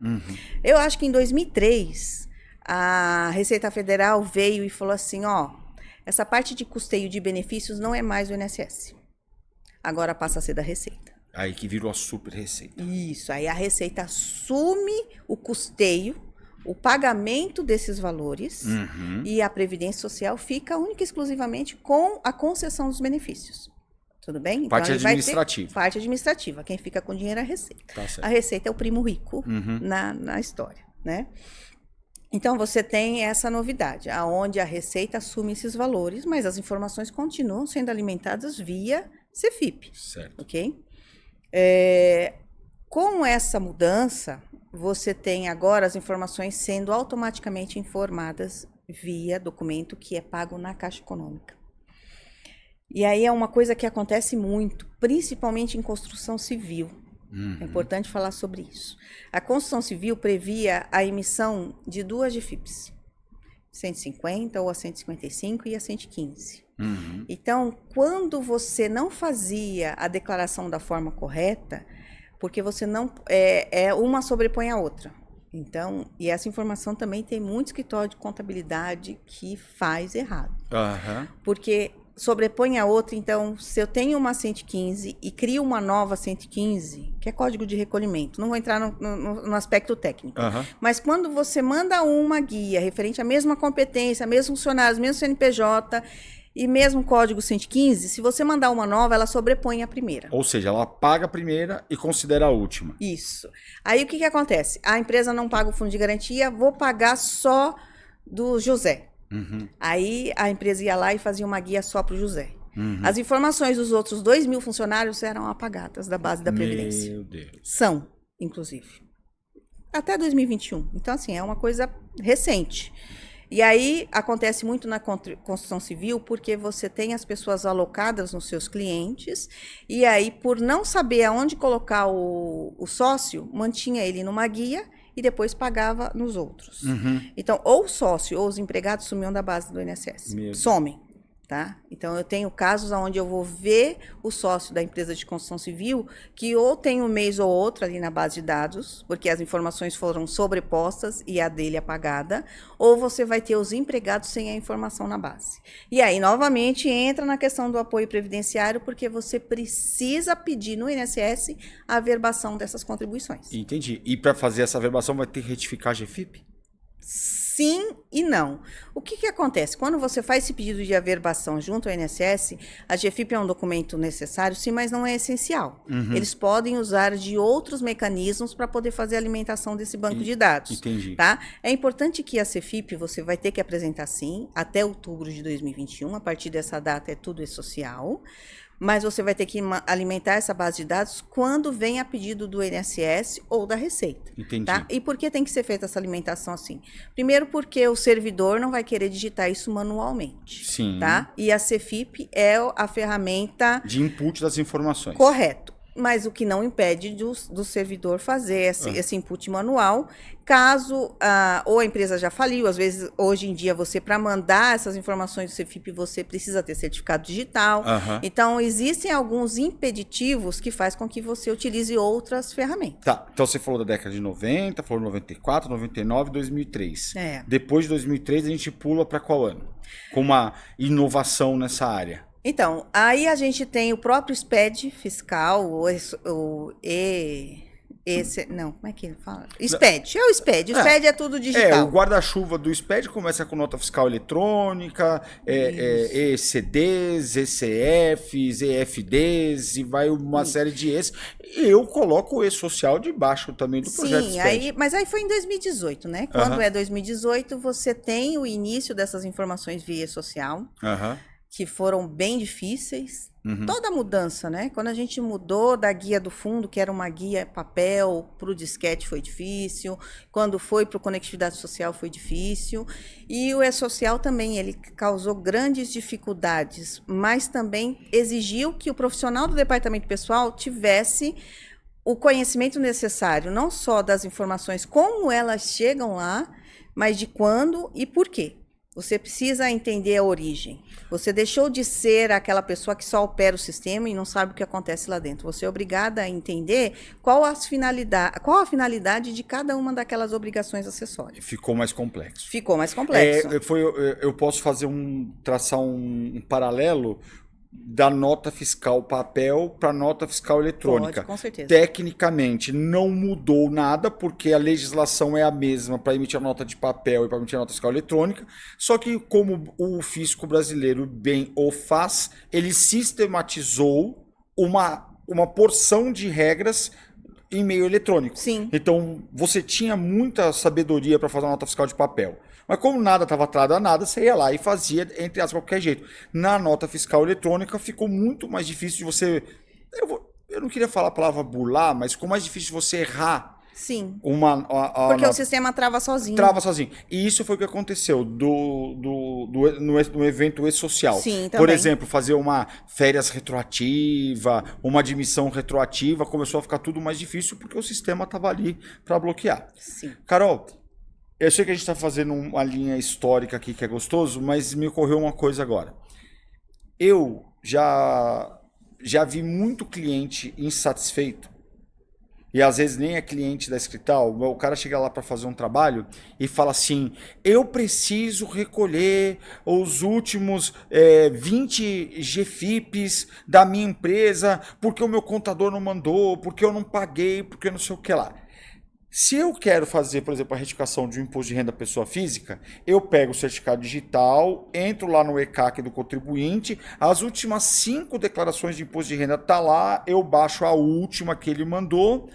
Eu acho que em 2003, a Receita Federal veio e falou assim, ó, essa parte de custeio de benefícios não é mais do INSS. Agora passa a ser da Receita. Aí que virou a super receita. Isso, aí a Receita assume o custeio, o pagamento desses valores e a Previdência Social fica única e exclusivamente com a concessão dos benefícios. Tudo bem? Então, Parte administrativa. Parte administrativa. Quem fica com dinheiro é a Receita. Tá certo. A Receita é o primo rico na história, né? Então, você tem essa novidade, aonde a Receita assume esses valores, mas as informações continuam sendo alimentadas via CEFIP. Certo. Ok? Com essa mudança, você tem agora as informações sendo automaticamente informadas via documento que é pago na Caixa Econômica. E aí é uma coisa que acontece muito, principalmente em construção civil. É importante falar sobre isso. A construção civil previa a emissão de 2 GFIPs, 150 ou a 155 e a 115. Então, quando você não fazia a declaração da forma correta, porque você não uma sobrepõe a outra. Então, e essa informação também tem muito escritório de contabilidade que faz errado. Porque sobrepõe a outra, então, se eu tenho uma 115 e crio uma nova 115, que é código de recolhimento, não vou entrar no aspecto técnico, mas quando você manda uma guia referente à mesma competência, mesmos funcionários, mesmo CNPJ e mesmo código 115, se você mandar uma nova, ela sobrepõe a primeira. Ou seja, ela paga a primeira e considera a última. Isso. Aí o que acontece? A empresa não paga o fundo de garantia, vou pagar só do José. Aí a empresa ia lá e fazia uma guia só para o José. As informações dos outros 2.000 funcionários eram apagadas da base da Previdência. Meu Deus. São, inclusive. Até 2021. Então, assim, é uma coisa recente. E aí acontece muito na construção civil porque você tem as pessoas alocadas nos seus clientes e aí, por não saber aonde colocar o sócio, mantinha ele numa guia e depois pagava nos outros. Então, ou o sócio ou os empregados sumiam da base do INSS. Somem, tá? Então, eu tenho casos onde eu vou ver o sócio da empresa de construção civil que ou tem um mês ou outro ali na base de dados, porque as informações foram sobrepostas e a dele apagada, ou você vai ter os empregados sem a informação na base. E aí, novamente, entra na questão do apoio previdenciário, porque você precisa pedir no INSS a averbação dessas contribuições. Entendi. E para fazer essa averbação vai ter que retificar a GFIP? Sim e não. O que acontece? Quando você faz esse pedido de averbação junto ao INSS, a GFIP é um documento necessário, sim, mas não é essencial. Eles podem usar de outros mecanismos para poder fazer a alimentação desse banco de dados. Entendi. Tá? É importante que a CEFIP você vai ter que apresentar, sim, até outubro de 2021. A partir dessa data é tudo social. Mas você vai ter que alimentar essa base de dados quando vem a pedido do INSS ou da Receita. Entendi. Tá? E por que tem que ser feita essa alimentação assim? Primeiro porque o servidor não vai querer digitar isso manualmente. Sim. Tá? E a CEFIP é a ferramenta de input das informações. Correto. Mas o que não impede do servidor fazer esse input manual, caso ou a empresa já faliu, às vezes, hoje em dia, você, para mandar essas informações do CEFIP, você precisa ter certificado digital. Então, existem alguns impeditivos que faz com que você utilize outras ferramentas. Tá, então você falou da década de 90, falou 94, 99, 2003. Depois de 2003, a gente pula para qual ano? Com uma inovação nessa área. Então, aí a gente tem o próprio SPED fiscal, não, como é que ele fala? SPED, é o SPED. O SPED é tudo digital. O guarda-chuva do SPED começa com nota fiscal eletrônica, ECDs, ECFs, EFDs, e vai uma série de ES. E eu coloco o E-Social debaixo também do projeto SPED. Mas aí foi em 2018, né? Quando é 2018, você tem o início dessas informações via E-Social. que foram bem difíceis. Toda mudança, né? Quando a gente mudou da guia do fundo, que era uma guia papel, para o disquete foi difícil. Quando foi para o Conectividade Social foi difícil. E o E-Social também, ele causou grandes dificuldades, mas também exigiu que o profissional do departamento pessoal tivesse o conhecimento necessário, não só das informações, como elas chegam lá, mas de quando e por quê. Você precisa entender a origem. Você deixou de ser aquela pessoa que só opera o sistema e não sabe o que acontece lá dentro. Você é obrigada a entender qual a finalidade de cada uma daquelas obrigações acessórias. Ficou mais complexo. Ficou mais complexo. Eu posso traçar um paralelo da nota fiscal papel para nota fiscal eletrônica. Pode, com certeza. Tecnicamente não mudou nada, porque a legislação é a mesma para emitir a nota de papel e para emitir a nota fiscal eletrônica, só que como o fisco brasileiro bem o faz, ele sistematizou uma porção de regras em meio eletrônico. Sim. Então, você tinha muita sabedoria para fazer uma nota fiscal de papel. Mas como nada estava atrelado a nada, você ia lá e fazia, entre aspas, de qualquer jeito. Na nota fiscal eletrônica, ficou muito mais difícil de você... Eu não queria falar a palavra burlar, mas ficou mais difícil de você errar. Sim. Porque o sistema trava sozinho. Trava sozinho. E isso foi o que aconteceu no evento E-Social. Sim, também. Por exemplo, fazer uma férias retroativa, uma admissão retroativa, começou a ficar tudo mais difícil porque o sistema estava ali para bloquear. Sim. Carol, eu sei que a gente está fazendo uma linha histórica aqui que é gostoso, mas me ocorreu uma coisa agora. Eu já vi muito cliente insatisfeito, e às vezes nem é cliente da Escrital, o cara chega lá para fazer um trabalho e fala assim, eu preciso recolher os últimos 20 GFIPs da minha empresa, porque o meu contador não mandou, porque eu não paguei, porque não sei o que lá. Se eu quero fazer, por exemplo, a retificação de um imposto de renda pessoa física, eu pego o certificado digital, entro lá no ECAC do contribuinte, as últimas 5 declarações de imposto de renda tá lá, eu baixo a última que ele mandou,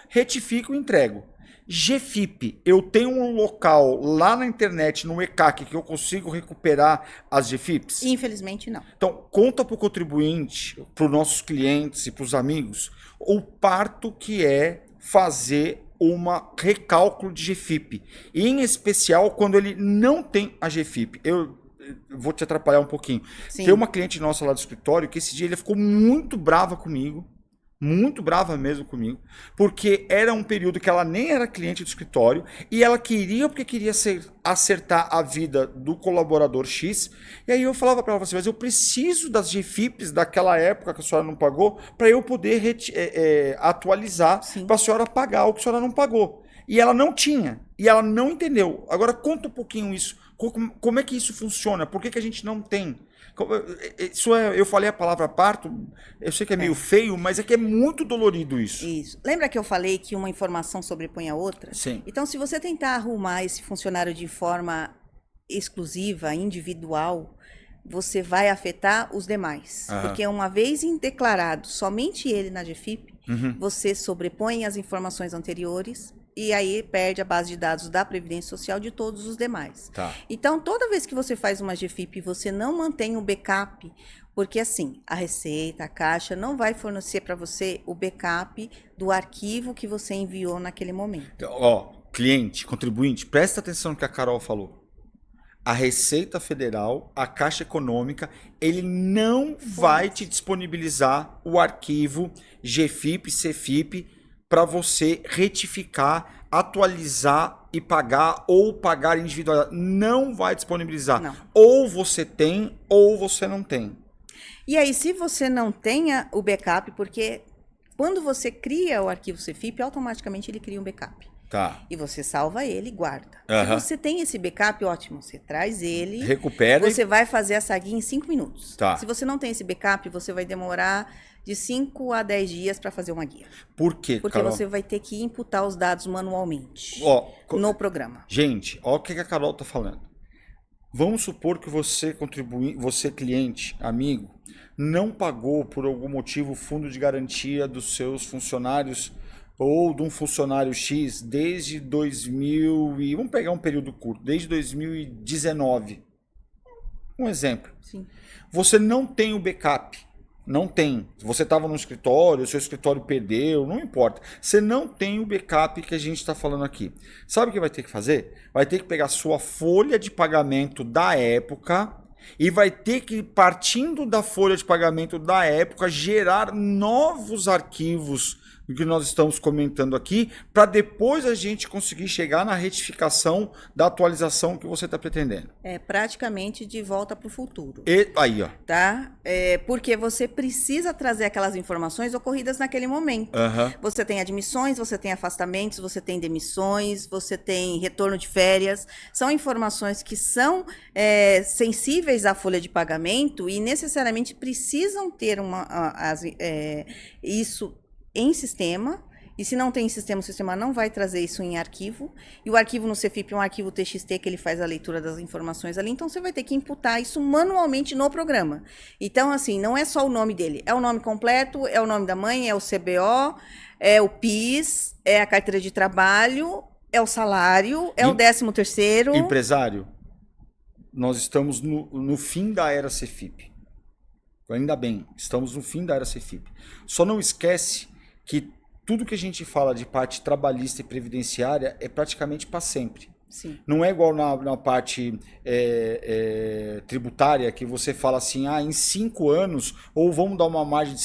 retifico e entrego. GFIP, eu tenho um local lá na internet, no ECAC, que eu consigo recuperar as GFIPs? Infelizmente, não. Então, conta para o contribuinte, para os nossos clientes e para os amigos, o parto que é fazer uma recálculo de GFIP. E, em especial, quando ele não tem a GFIP. Eu vou te atrapalhar um pouquinho. Sim. Tem uma cliente nossa lá do escritório que esse dia ele ficou muito brava comigo. Muito brava mesmo comigo, porque era um período que ela nem era cliente do escritório e ela porque queria acertar a vida do colaborador X. E aí eu falava para ela assim, mas eu preciso das GFIPs daquela época que a senhora não pagou para eu poder atualizar para a senhora pagar o que a senhora não pagou. E ela não tinha, e ela não entendeu. Agora conta um pouquinho isso. Como é que isso funciona? Por que a gente não tem? Eu falei a palavra parto, eu sei que é meio feio, mas é que é muito dolorido isso. Isso. Lembra que eu falei que uma informação sobrepõe a outra? Sim. Então, se você tentar arrumar esse funcionário de forma exclusiva, individual, você vai afetar os demais. Porque uma vez declarado somente ele na GFIP, você sobrepõe as informações anteriores e aí perde a base de dados da Previdência Social de todos os demais. Tá. Então, toda vez que você faz uma GFIP e você não mantém o backup, porque assim, a Receita, a Caixa não vai fornecer para você o backup do arquivo que você enviou naquele momento. Ó, cliente, contribuinte, presta atenção no que a Carol falou. A Receita Federal, a Caixa Econômica, ele não vai te disponibilizar o arquivo GFIP, CFIP, para você retificar, atualizar e pagar ou pagar individual. Não vai disponibilizar. Não. Ou você tem ou você não tem. E aí, se você não tenha o backup, porque quando você cria o arquivo CFIP, automaticamente ele cria um backup. Tá. E você salva ele e guarda. Se você tem esse backup, ótimo. Você traz ele. Recupera. Você vai fazer essa guia em 5 minutos. Tá. Se você não tem esse backup, você vai demorar de 5 a 10 dias para fazer uma guia. Por quê, Porque Carol? você vai ter que imputar os dados manualmente no programa. Gente, olha o que a Carol tá falando. Vamos supor que você cliente, amigo, não pagou por algum motivo o fundo de garantia dos seus funcionários ou de um funcionário X desde 2000 e vamos pegar um período curto, desde 2019. Um exemplo. Sim. Você não tem o backup. Não tem. Você estava no escritório, o seu escritório perdeu, não importa. Você não tem o backup que a gente está falando aqui. Sabe o que vai ter que fazer? Vai ter que pegar a sua folha de pagamento da época e vai ter que, partindo da folha de pagamento da época, gerar novos arquivos do que nós estamos comentando aqui, para depois a gente conseguir chegar na retificação da atualização que você está pretendendo. É praticamente de volta para o futuro. E aí, ó. Tá? Porque você precisa trazer aquelas informações ocorridas naquele momento. Aham. Você tem admissões, você tem afastamentos, você tem demissões, você tem retorno de férias. São informações que são sensíveis à folha de pagamento e necessariamente precisam ter isso em sistema. E se não tem em sistema, o sistema não vai trazer isso em arquivo. E o arquivo no Cefip é um arquivo TXT que ele faz a leitura das informações ali. Então, você vai ter que imputar isso manualmente no programa. Então, assim, não é só o nome dele. É o nome completo, é o nome da mãe, é o CBO, é o PIS, é a carteira de trabalho, é o salário, é o 13º. Empresário, nós estamos no fim da era Cefip. Ainda bem, estamos no fim da era Cefip. Só não esquece que tudo que a gente fala de parte trabalhista e previdenciária é praticamente para sempre. Sim. Não é igual na parte tributária, que você fala assim, em 5 anos, ou vamos dar uma margem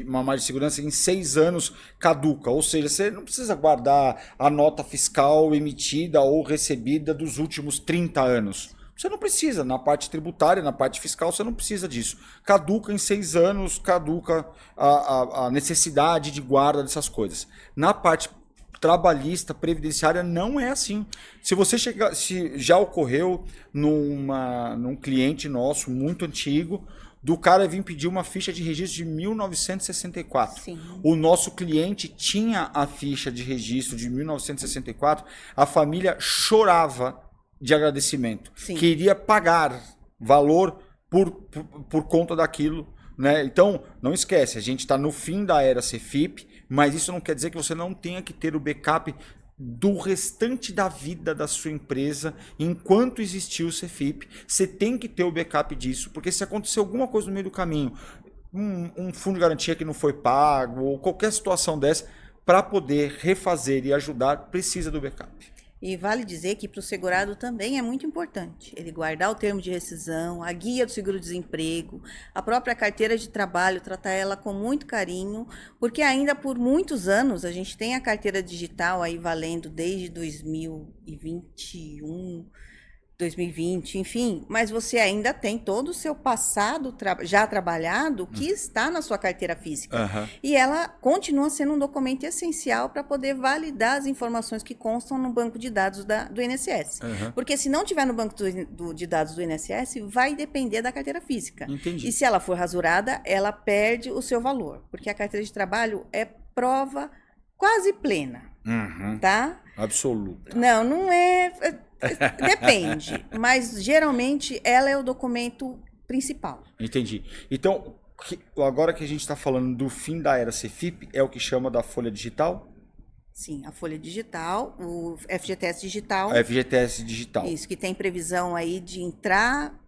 uma margem de segurança, em 6 anos caduca. Ou seja, você não precisa guardar a nota fiscal emitida ou recebida dos últimos 30 anos. Você não precisa, na parte tributária, na parte fiscal, você não precisa disso. Caduca em 6 anos, caduca a necessidade de guarda dessas coisas. Na parte trabalhista, previdenciária, não é assim. Se já ocorreu num cliente nosso muito antigo, do cara vir pedir uma ficha de registro de 1964. Sim. O nosso cliente tinha a ficha de registro de 1964, a família chorava de agradecimento. Sim. Queria pagar valor por conta daquilo, né? Então, não esquece, a gente está no fim da era Cefip, mas isso não quer dizer que você não tenha que ter o backup do restante da vida da sua empresa enquanto existir o Cefip. Você tem que ter o backup disso, porque se acontecer alguma coisa no meio do caminho, um fundo de garantia que não foi pago, ou qualquer situação dessa, para poder refazer e ajudar, precisa do backup. E vale dizer que para o segurado também é muito importante ele guardar o termo de rescisão, a guia do seguro-desemprego, a própria carteira de trabalho, tratar ela com muito carinho, porque ainda por muitos anos a gente tem a carteira digital aí valendo desde 2021, 2020, enfim, mas você ainda tem todo o seu passado já trabalhado que está na sua carteira física. Uhum. E ela continua sendo um documento essencial para poder validar as informações que constam no banco de dados do INSS. Uhum. Porque se não tiver no banco de dados do INSS, vai depender da carteira física. Entendi. E se ela for rasurada, ela perde o seu valor, porque a carteira de trabalho é prova quase plena, tá? Absoluta. Não é... Depende, mas geralmente ela é o documento principal. Entendi. Então, agora que a gente está falando do fim da era Cefip, é o que chama da folha digital? Sim, a folha digital, o FGTS digital. A FGTS digital. Isso, que tem previsão aí de entrar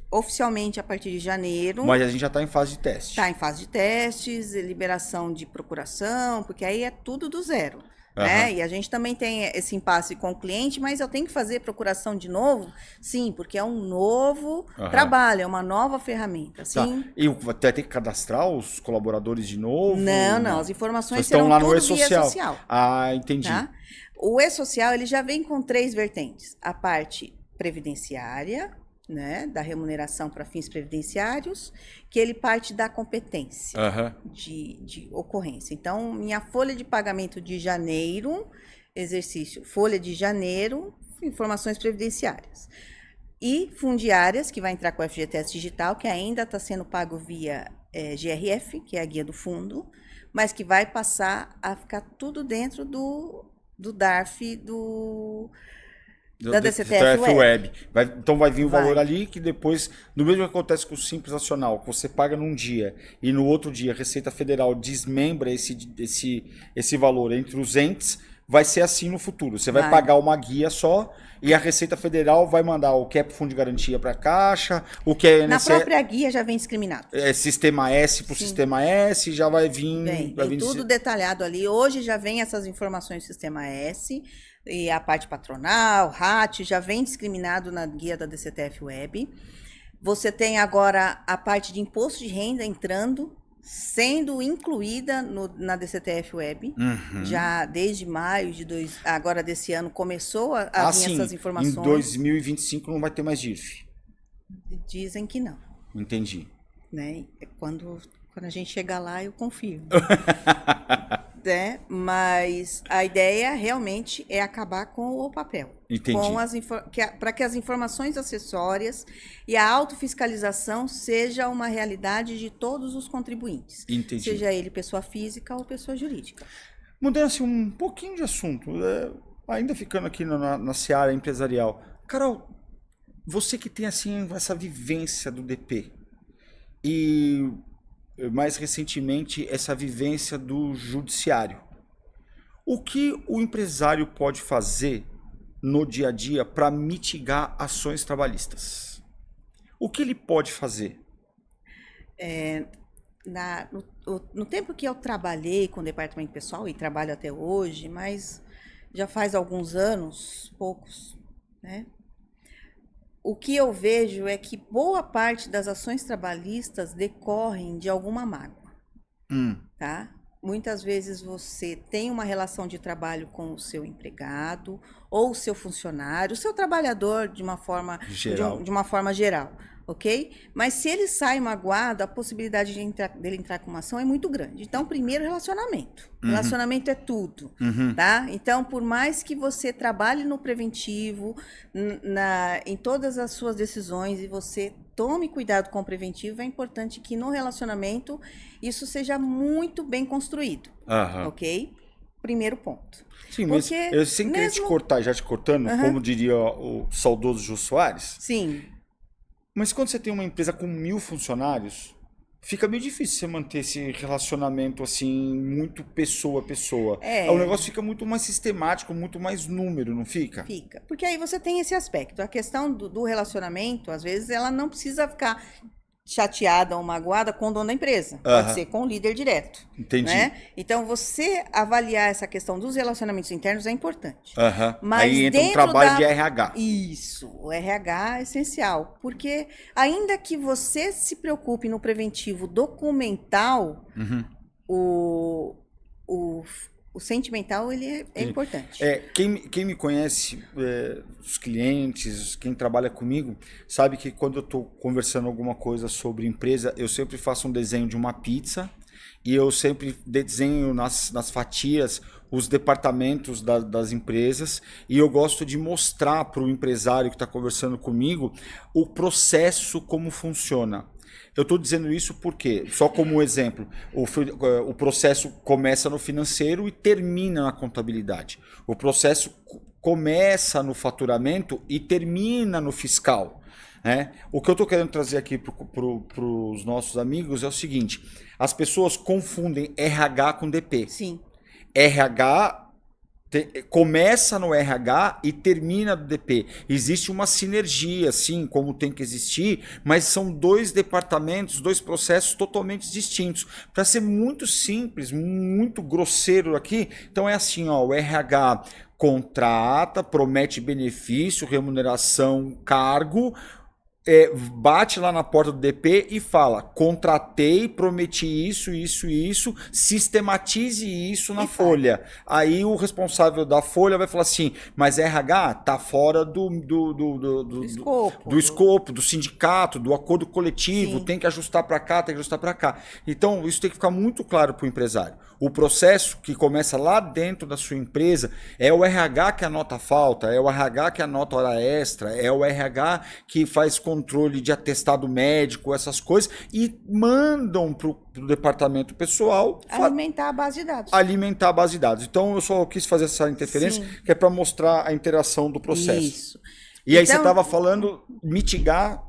oficialmente a partir de janeiro. Mas a gente já está em fase de teste. Está em fase de testes, liberação de procuração, porque aí é tudo do zero. Né? E a gente também tem esse impasse com o cliente, mas eu tenho que fazer procuração de novo? Sim, porque é um novo trabalho, é uma nova ferramenta. Sim. Tá. E vai ter que cadastrar os colaboradores de novo? Não, as informações estão serão lá no tudo via social. Ah, entendi. Tá? O E-Social ele já vem com 3 vertentes. A parte previdenciária, né, da remuneração para fins previdenciários, que ele parte da competência de ocorrência. Então, minha folha de pagamento de janeiro, exercício, folha de janeiro, informações previdenciárias. E fundiárias, que vai entrar com o FGTS digital, que ainda está sendo pago via GRF, que é a guia do fundo, mas que vai passar a ficar tudo dentro do DARF, da DCTF Web. Então vai vir o valor ali, que depois, no mesmo que acontece com o Simples Nacional, que você paga num dia e no outro dia a Receita Federal desmembra esse valor entre os entes, vai ser assim no futuro. Você vai pagar uma guia só e a Receita Federal vai mandar o que é fundo de garantia para a Caixa, o que é Na própria guia já vem discriminado. É Sistema S para o Sistema S, já vai vir... Vem tudo detalhado ali. Hoje já vem essas informações do Sistema S, e a parte patronal, RAT, já vem discriminado na guia da DCTF Web. Você tem agora a parte de imposto de renda entrando, sendo incluída na DCTF Web, já desde maio agora desse ano começou a vir essas informações. Em 2025 não vai ter mais DIRF. Dizem que não. Entendi. Né? Quando a gente chegar lá, eu confirmo. Né? Mas a ideia realmente é acabar com o papel. Entendi. Para que as informações acessórias e a autofiscalização seja uma realidade de todos os contribuintes. Entendi. Seja ele pessoa física ou pessoa jurídica. Mudando assim um pouquinho de assunto, ainda ficando aqui na seara empresarial. Carol, você que tem assim essa vivência do DP e mais recentemente essa vivência do judiciário, o que o empresário pode fazer no dia a dia para mitigar ações trabalhistas? O que ele pode fazer? No tempo que eu trabalhei com o departamento pessoal, e trabalho até hoje, mas já faz alguns anos, poucos, né? O que eu vejo é que boa parte das ações trabalhistas decorrem de alguma mágoa, tá? Muitas vezes você tem uma relação de trabalho com o seu empregado ou o seu funcionário, o seu trabalhador de uma forma geral, ok? Mas se ele sai magoado, a possibilidade dele entrar com uma ação é muito grande. Então, primeiro, relacionamento. Relacionamento é tudo, tá? Então, por mais que você trabalhe no preventivo, em todas as suas decisões, e você tome cuidado com o preventivo, é importante que no relacionamento isso seja muito bem construído, ok? Primeiro ponto. Sim, mas eu sem querer te cortar, já te cortando, como diria o saudoso Jô Soares. Sim. Mas quando você tem uma empresa com 1000 funcionários, fica meio difícil você manter esse relacionamento assim, muito pessoa a pessoa. O negócio fica muito mais sistemático, muito mais número, não fica? Fica. Porque aí você tem esse aspecto. A questão do relacionamento, às vezes, ela não precisa ficar chateada ou magoada com o dono da empresa. Pode ser com o líder direto. Entendi. Né? Então, você avaliar essa questão dos relacionamentos internos é importante. Mas aí entra um trabalho de RH. Isso, o RH é essencial. Porque ainda que você se preocupe no preventivo documental, o sentimental, ele é importante. Quem me conhece, os clientes, quem trabalha comigo, sabe que quando eu estou conversando alguma coisa sobre empresa, eu sempre faço um desenho de uma pizza e eu sempre desenho nas fatias os departamentos das empresas e eu gosto de mostrar para o empresário que está conversando comigo o processo, como funciona. Eu estou dizendo isso porque, só como exemplo, o processo começa no financeiro e termina na contabilidade. O processo começa no faturamento e termina no fiscal. Né? O que eu estou querendo trazer aqui para os nossos amigos é o seguinte: as pessoas confundem RH com DP. Sim. RH começa no RH e termina no DP. Existe uma sinergia, sim, como tem que existir, mas são dois departamentos, dois processos totalmente distintos. Para ser muito simples, muito grosseiro aqui, então é assim, ó, o RH contrata, promete benefício, remuneração, cargo, bate lá na porta do DP e fala: contratei, prometi isso, sistematize isso na folha. Aí o responsável da folha vai falar assim: mas RH tá fora do escopo, do sindicato, do acordo coletivo, tem que ajustar para cá, tem que ajustar para cá. Então isso tem que ficar muito claro para o empresário. O processo que começa lá dentro da sua empresa é o RH que anota a falta, é o RH que anota hora extra, é o RH que faz controle de atestado médico, essas coisas, e mandam para o departamento pessoal alimentar a base de dados. Alimentar a base de dados. Então eu só quis fazer essa interferência, que é para mostrar a interação do processo. Isso. E aí você estava falando mitigar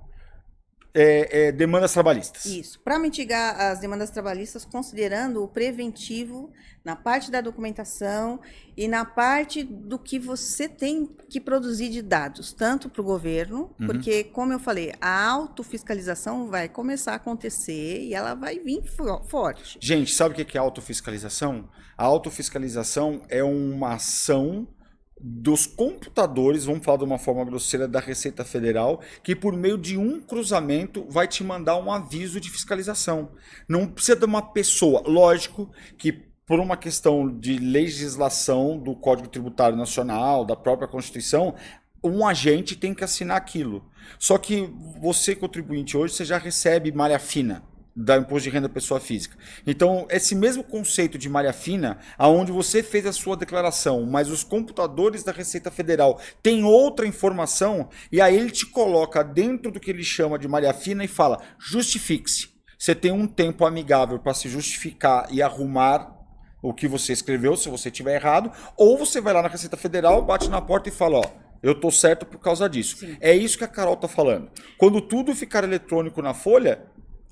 demandas trabalhistas. Isso, para mitigar as demandas trabalhistas, considerando o preventivo na parte da documentação e na parte do que você tem que produzir de dados, tanto para o governo, porque, como eu falei, a autofiscalização vai começar a acontecer e ela vai vir forte. Gente, sabe o que é autofiscalização? A autofiscalização é uma ação dos computadores, vamos falar de uma forma grosseira, da Receita Federal, que por meio de um cruzamento vai te mandar um aviso de fiscalização. Não precisa de uma pessoa. Lógico que por uma questão de legislação do Código Tributário Nacional, da própria Constituição, um agente tem que assinar aquilo. Só que você, contribuinte, hoje, você já recebe malha fina da Imposto de Renda Pessoa Física. Então, esse mesmo conceito de malha fina, aonde você fez a sua declaração, mas os computadores da Receita Federal têm outra informação, e aí ele te coloca dentro do que ele chama de malha fina e fala, justifique-se. Você tem um tempo amigável para se justificar e arrumar o que você escreveu, se você tiver errado, ou você vai lá na Receita Federal, bate na porta e fala, ó, eu tô certo por causa disso. Sim. É isso que a Carol tá falando. Quando tudo ficar eletrônico na folha,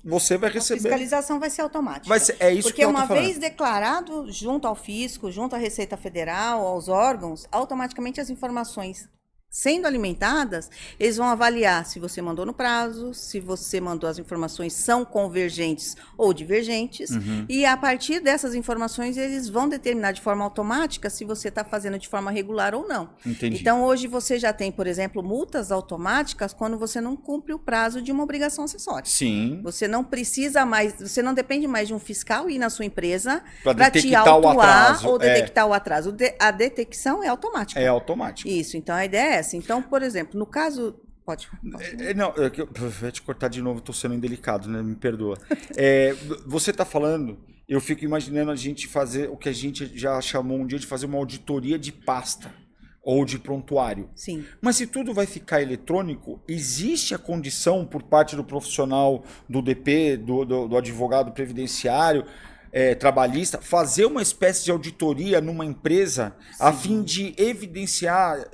você vai receber. A fiscalização vai ser automática. É isso porque que eu uma vez declarado junto ao fisco, junto à Receita Federal, aos órgãos, automaticamente as informações sendo alimentadas, eles vão avaliar se você mandou no prazo, se você mandou as informações são convergentes ou divergentes, e a partir dessas informações eles vão determinar de forma automática se você está fazendo de forma regular ou não. Entendi. Então hoje você já tem, por exemplo, multas automáticas quando você não cumpre o prazo de uma obrigação acessória. Sim. Você não precisa mais, você não depende mais de um fiscal ir na sua empresa para te autuar ou detectar o atraso. A detecção é automática. É automática. Isso, então a ideia é essa. Então, por exemplo, no caso... Pode. Não, eu vou te cortar de novo, estou sendo indelicado, né? Me perdoa. Você está falando, eu fico imaginando a gente fazer o que a gente já chamou um dia de fazer uma auditoria de pasta ou de prontuário. Sim. Mas se tudo vai ficar eletrônico, existe a condição por parte do profissional do DP, do advogado previdenciário, trabalhista, fazer uma espécie de auditoria numa empresa a fim de evidenciar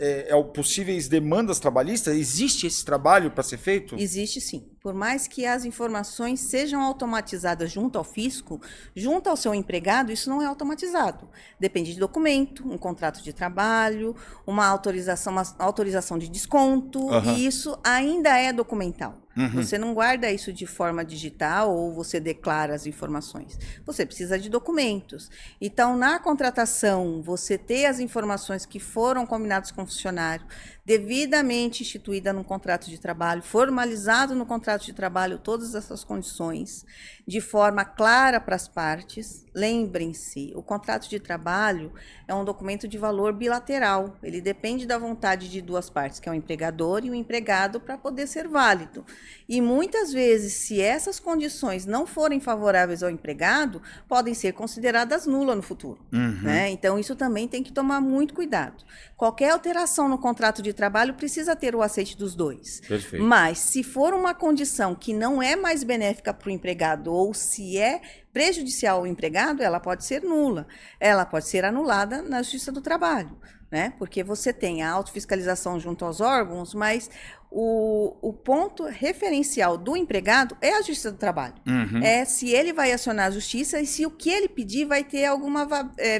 possíveis demandas trabalhistas? Existe esse trabalho para ser feito? Existe sim. Por mais que as informações sejam automatizadas junto ao fisco, junto ao seu empregado, isso não é automatizado. Depende de documento, um contrato de trabalho, uma autorização de desconto, e isso ainda é documental. Você não guarda isso de forma digital ou você declara as informações. Você precisa de documentos. Então, na contratação, você ter as informações que foram combinadas com o funcionário, devidamente instituída no contrato de trabalho, formalizado no contrato de trabalho todas essas condições, de forma clara para as partes. Lembrem-se, o contrato de trabalho é um documento de valor bilateral. Ele depende da vontade de duas partes, que é o empregador e o empregado, para poder ser válido. E muitas vezes, se essas condições não forem favoráveis ao empregado, podem ser consideradas nulas no futuro. Né? Então, isso também tem que tomar muito cuidado. Qualquer alteração no contrato de trabalho precisa ter o aceite dos dois. Perfeito. Mas, se for uma condição que não é mais benéfica para o empregado ou se é prejudicial ao empregado, ela pode ser nula. Ela pode ser anulada na Justiça do Trabalho, né? Porque você tem a autofiscalização junto aos órgãos, mas o ponto referencial do empregado é a Justiça do Trabalho. É se ele vai acionar a Justiça e se o que ele pedir vai ter alguma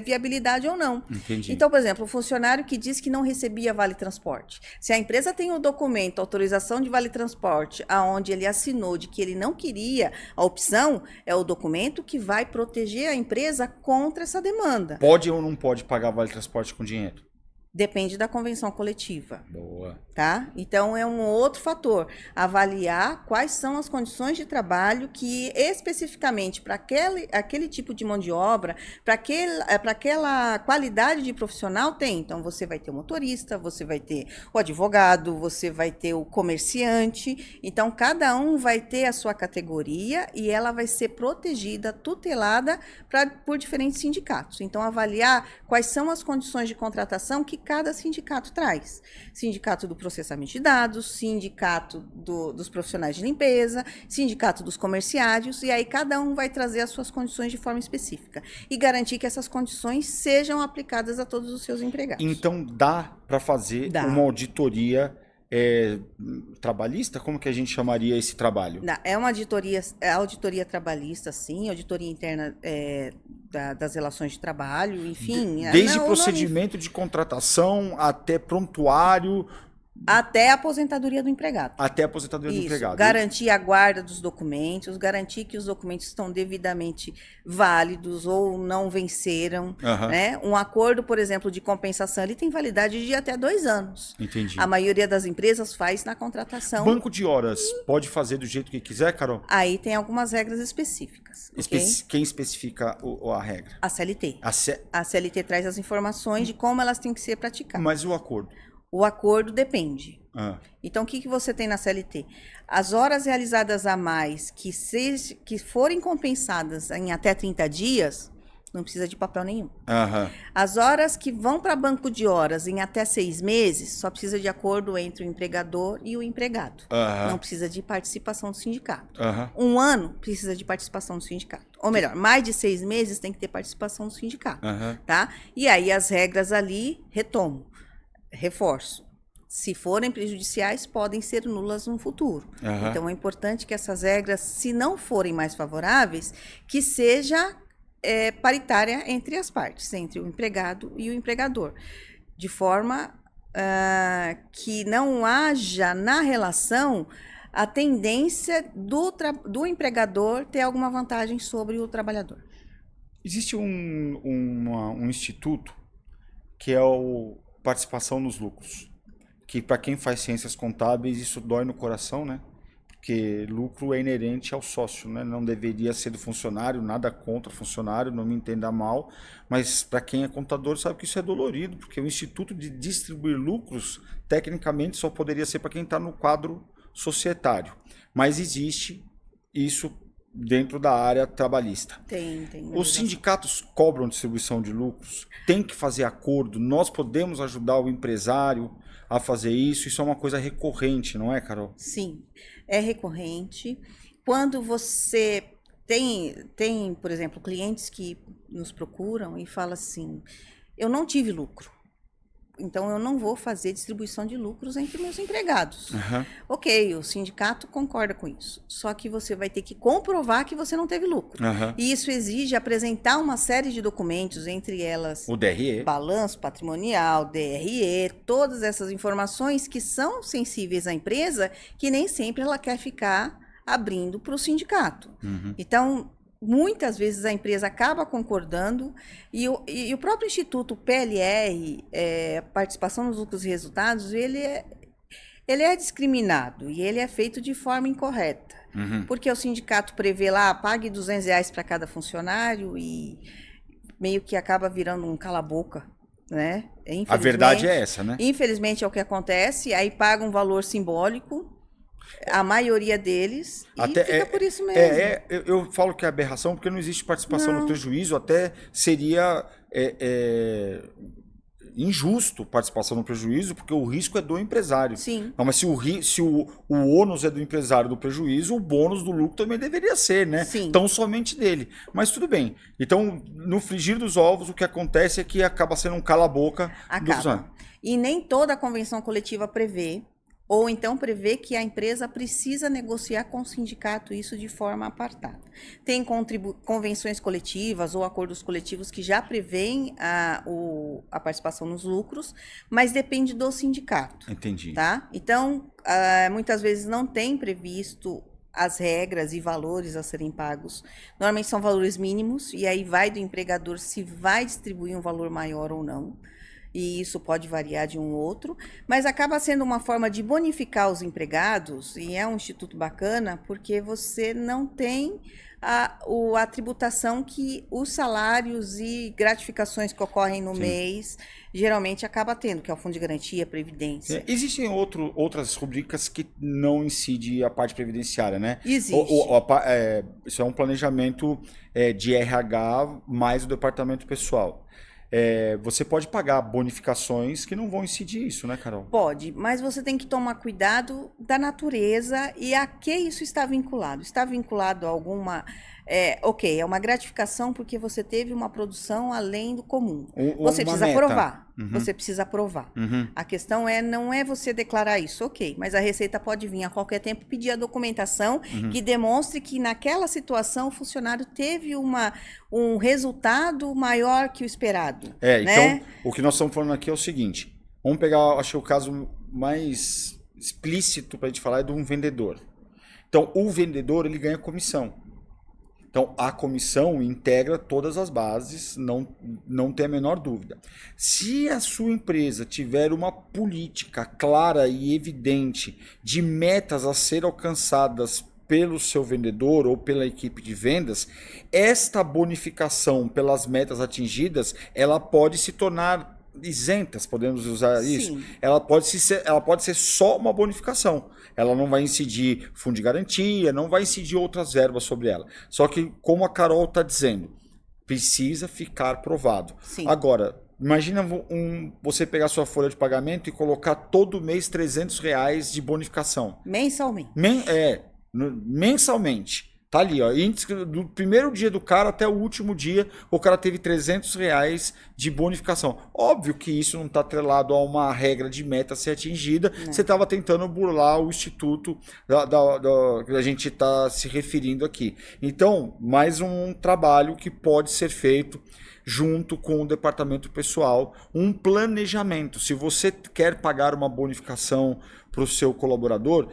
viabilidade ou não. Entendi. Então, por exemplo, o funcionário que diz que não recebia Vale Transporte. Se a empresa tem o documento, autorização de Vale Transporte, aonde ele assinou de que ele não queria a opção, é o documento que vai proteger a empresa contra essa demanda. Pode ou não pode pagar Vale Transporte com dinheiro? Depende da convenção coletiva. Boa. Tá? Então, é um outro fator. Avaliar quais são as condições de trabalho que, especificamente, para aquele tipo de mão de obra, para aquela qualidade de profissional tem. Então, você vai ter o motorista, você vai ter o advogado, você vai ter o comerciante. Então, cada um vai ter a sua categoria e ela vai ser protegida, tutelada por diferentes sindicatos. Então, avaliar quais são as condições de contratação que cada sindicato traz. Sindicato do processamento de dados, sindicato dos profissionais de limpeza, sindicato dos comerciários, e aí cada um vai trazer as suas condições de forma específica e garantir que essas condições sejam aplicadas a todos os seus empregados. Então dá para fazer uma auditoria trabalhista? Como que a gente chamaria esse trabalho? Não, é uma auditoria trabalhista, sim, auditoria interna das relações de trabalho, enfim. Desde procedimento de contratação até prontuário. Até a aposentadoria do empregado. Até a aposentadoria do empregado. Garantir a guarda dos documentos, garantir que os documentos estão devidamente válidos ou não venceram. Né? Um acordo, por exemplo, de compensação, ele tem validade de até 2 anos. Entendi. A maioria das empresas faz na contratação. Banco de horas pode fazer do jeito que quiser, Carol? Aí tem algumas regras específicas. Quem especifica a regra? A CLT. A CLT traz as informações de como elas têm que ser praticadas. Mas o acordo? O acordo depende. Então, o que você tem na CLT? As horas realizadas a mais que forem compensadas em até 30 dias, não precisa de papel nenhum. As horas que vão para banco de horas em até 6 meses, só precisa de acordo entre o empregador e o empregado. Não precisa de participação do sindicato. 1 ano, precisa de participação do sindicato. Ou melhor, mais de 6 meses tem que ter participação do sindicato. Tá? E aí as regras ali, reforço. Se forem prejudiciais, podem ser nulas no futuro. Então, é importante que essas regras, se não forem mais favoráveis, que seja paritária entre as partes, entre o empregado e o empregador. De forma que não haja na relação a tendência do empregador ter alguma vantagem sobre o trabalhador. Existe um instituto que é o participação nos lucros, que para quem faz ciências contábeis isso dói no coração, né? Porque lucro é inerente ao sócio, né? Não deveria ser do funcionário, nada contra o funcionário, não me entenda mal, mas para quem é contador sabe que isso é dolorido, porque o instituto de distribuir lucros, tecnicamente, só poderia ser para quem está no quadro societário, mas existe isso dentro da área trabalhista. Tem. Os sindicatos cobram distribuição de lucros, tem que fazer acordo, nós podemos ajudar o empresário a fazer isso é uma coisa recorrente, não é, Carol? Sim, é recorrente. Quando você tem, por exemplo, clientes que nos procuram e falam assim, eu não tive lucro, então eu não vou fazer distribuição de lucros entre meus empregados. Ok, o sindicato concorda com isso, só que você vai ter que comprovar que você não teve lucro. E isso exige apresentar uma série de documentos, entre elas o DRE, balanço patrimonial, DRE, todas essas informações que são sensíveis à empresa, que nem sempre ela quer ficar abrindo para o sindicato. Então, muitas vezes a empresa acaba concordando e o próprio Instituto PLR, Participação nos Lucros e Resultados, ele é discriminado e ele é feito de forma incorreta. Porque o sindicato prevê lá, pague R$200 para cada funcionário e meio que acaba virando um cala-boca, né? A verdade é essa, né? Infelizmente é o que acontece, aí paga um valor simbólico, a maioria deles, e fica por isso mesmo. Eu falo que é aberração porque não existe participação no prejuízo, até seria injusto participação no prejuízo, porque o risco é do empresário. Sim. Não, mas se o ônus é do empresário do prejuízo, o bônus do lucro também deveria ser, né? Sim. Então somente dele. Mas tudo bem. Então, no frigir dos ovos, o que acontece é que acaba sendo um cala-boca. E nem toda a convenção coletiva prevê, ou então prevê que a empresa precisa negociar com o sindicato isso de forma apartada. Tem convenções coletivas ou acordos coletivos que já prevêem a participação nos lucros, mas depende do sindicato. Entendi. Tá? Então, muitas vezes não tem previsto as regras e valores a serem pagos. Normalmente são valores mínimos, e aí vai do empregador se vai distribuir um valor maior ou não. E isso pode variar de um outro, mas acaba sendo uma forma de bonificar os empregados, e é um instituto bacana, porque você não tem a tributação que os salários e gratificações que ocorrem no mês geralmente acaba tendo, que é o Fundo de Garantia, Previdência. Existem outras rubricas que não incidem a parte previdenciária, né? Existe. Isso é um planejamento de RH mais o departamento pessoal. Você pode pagar bonificações que não vão incidir isso, né, Carol? Pode, mas você tem que tomar cuidado da natureza e a que isso está vinculado. Está vinculado a alguma... é uma gratificação porque você teve uma produção além do comum. Você precisa provar. você precisa aprovar. Uhum. A questão não é você declarar isso, ok, mas a Receita pode vir a qualquer tempo pedir a documentação que demonstre que naquela situação o funcionário teve um resultado maior que o esperado. Né? Então, o que nós estamos falando aqui é o seguinte, vamos pegar, acho que o caso mais explícito para a gente falar é de um vendedor. Então, o vendedor, ele ganha comissão. Então, a comissão integra todas as bases, não tem a menor dúvida. Se a sua empresa tiver uma política clara e evidente de metas a ser alcançadas pelo seu vendedor ou pela equipe de vendas, esta bonificação pelas metas atingidas, ela pode se tornar isentas, podemos usar isso. Ela pode ser só uma bonificação. Ela não vai incidir fundo de garantia, não vai incidir outras verbas sobre ela. Só que, como a Carol está dizendo, precisa ficar provado. Sim. Agora, imagina você pegar sua folha de pagamento e colocar todo mês R$300 de bonificação. Mensalmente. Mensalmente. Tá ali, ó. Do primeiro dia do cara até o último dia, o cara teve R$300 de bonificação. Óbvio que isso não está atrelado a uma regra de meta a ser atingida. Não. Você estava tentando burlar o instituto que a gente está se referindo aqui. Então, mais um trabalho que pode ser feito junto com o departamento pessoal, um planejamento. Se você quer pagar uma bonificação para o seu colaborador,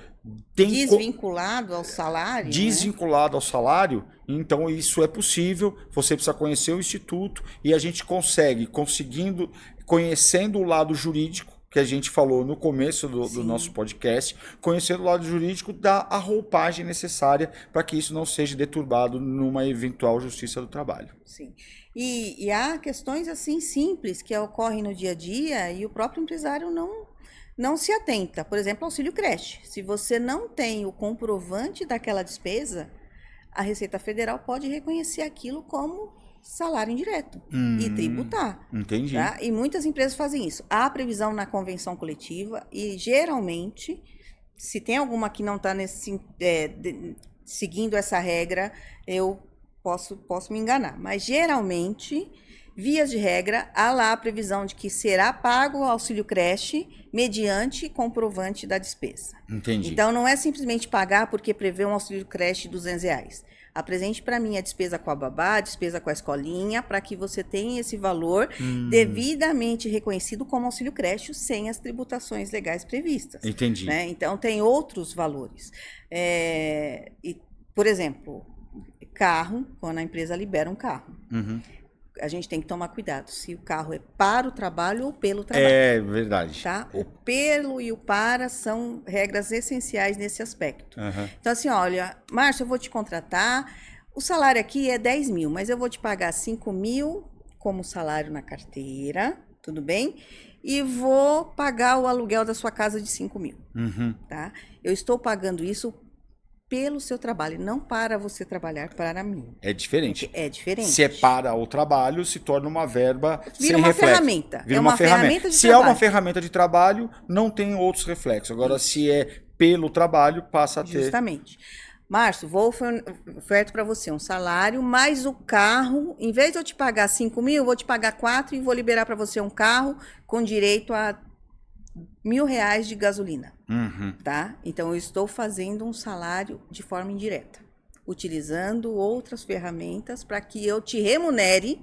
desvinculado ao salário. Desvinculado ao salário, então isso é possível. Você precisa conhecer o instituto e a gente conhecendo o lado jurídico, que a gente falou no começo do nosso podcast, conhecendo o lado jurídico, dá a roupagem necessária para que isso não seja deturbado numa eventual justiça do trabalho. Sim. E há questões assim simples que ocorrem no dia a dia e o próprio empresário não se atenta. Por exemplo, auxílio creche. Se você não tem o comprovante daquela despesa, a Receita Federal pode reconhecer aquilo como salário indireto e tributar. Entendi. Tá? E muitas empresas fazem isso. Há previsão na convenção coletiva e, geralmente, se tem alguma que não está seguindo essa regra, eu posso me enganar. Mas, geralmente, vias de regra, há lá a previsão de que será pago o auxílio creche mediante comprovante da despesa. Entendi. Então, não é simplesmente pagar porque prevê um auxílio creche de R$200. Apresente para mim a despesa com a babá, a despesa com a escolinha, para que você tenha esse valor devidamente reconhecido como auxílio creche, sem as tributações legais previstas. Entendi. Né? Então, tem outros valores. Por exemplo, carro, quando a empresa libera um carro. A gente tem que tomar cuidado se o carro é para o trabalho ou pelo trabalho. É verdade. Tá? O pelo e o para são regras essenciais nesse aspecto. Então, assim, olha, Márcio, eu vou te contratar, o salário aqui é 10 mil, mas eu vou te pagar 5 mil como salário na carteira, tudo bem? E vou pagar o aluguel da sua casa de 5 mil. Tá? Eu estou pagando isso pelo seu trabalho, não para você trabalhar para mim. É diferente. É diferente. Se é para o trabalho, se torna uma verba sem uma reflexo. Ferramenta. Vira uma ferramenta. De se trabalho. É uma ferramenta de trabalho, não tem outros reflexos. Agora, se é pelo trabalho, passa a ter... Justamente. Márcio, vou oferto para você um salário, mais o carro, em vez de eu te pagar 5 mil, eu vou te pagar 4 e vou liberar para você um carro com direito a R$1.000 de gasolina. Tá? Então, eu estou fazendo um salário de forma indireta, utilizando outras ferramentas para que eu te remunere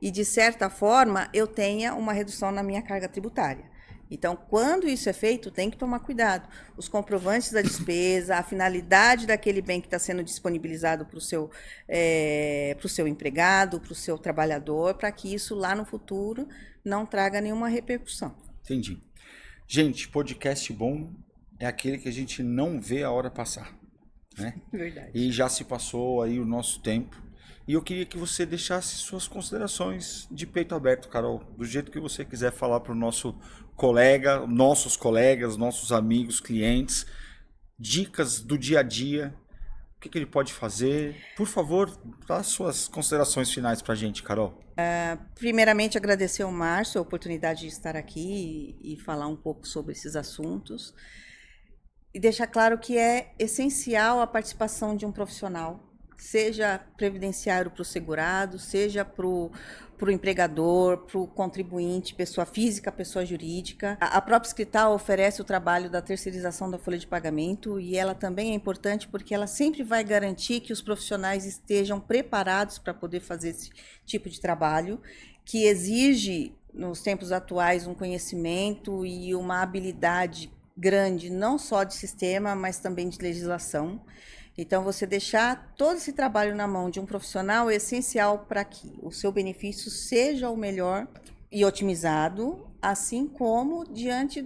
e, de certa forma, eu tenha uma redução na minha carga tributária. Então, quando isso é feito, tem que tomar cuidado. Os comprovantes da despesa, a finalidade daquele bem que está sendo disponibilizado para o seu empregado, para o seu trabalhador, para que isso lá no futuro não traga nenhuma repercussão. Entendi. Gente, podcast bom é aquele que a gente não vê a hora passar, né? Verdade. E já se passou aí o nosso tempo. E eu queria que você deixasse suas considerações de peito aberto, Carol, do jeito que você quiser falar para o nosso colega, nossos colegas, nossos amigos, clientes, dicas do dia a dia, o que ele pode fazer. Por favor, dá suas considerações finais para a gente, Carol. Primeiramente, agradecer ao Márcio a oportunidade de estar aqui e falar um pouco sobre esses assuntos. E deixar claro que é essencial a participação de um profissional, seja previdenciário para o segurado, seja para o empregador, para o contribuinte, pessoa física, pessoa jurídica. A própria Escrital oferece o trabalho da terceirização da folha de pagamento e ela também é importante porque ela sempre vai garantir que os profissionais estejam preparados para poder fazer esse tipo de trabalho, que exige, nos tempos atuais, um conhecimento e uma habilidade grande, não só de sistema, mas também de legislação. Então, você deixar todo esse trabalho na mão de um profissional é essencial para que o seu benefício seja o melhor e otimizado, assim como diante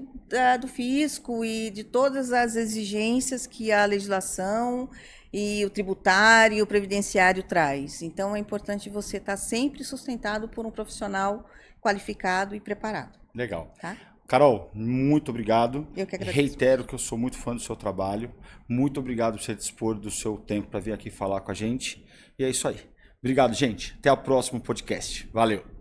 do fisco e de todas as exigências que a legislação e o tributário e o previdenciário traz. Então, é importante você estar sempre sustentado por um profissional qualificado e preparado. Legal. Tá? Carol, muito obrigado. Eu que agradeço. Reitero que eu sou muito fã do seu trabalho. Muito obrigado por você dispor do seu tempo para vir aqui falar com a gente. E é isso aí. Obrigado, gente. Até o próximo podcast. Valeu.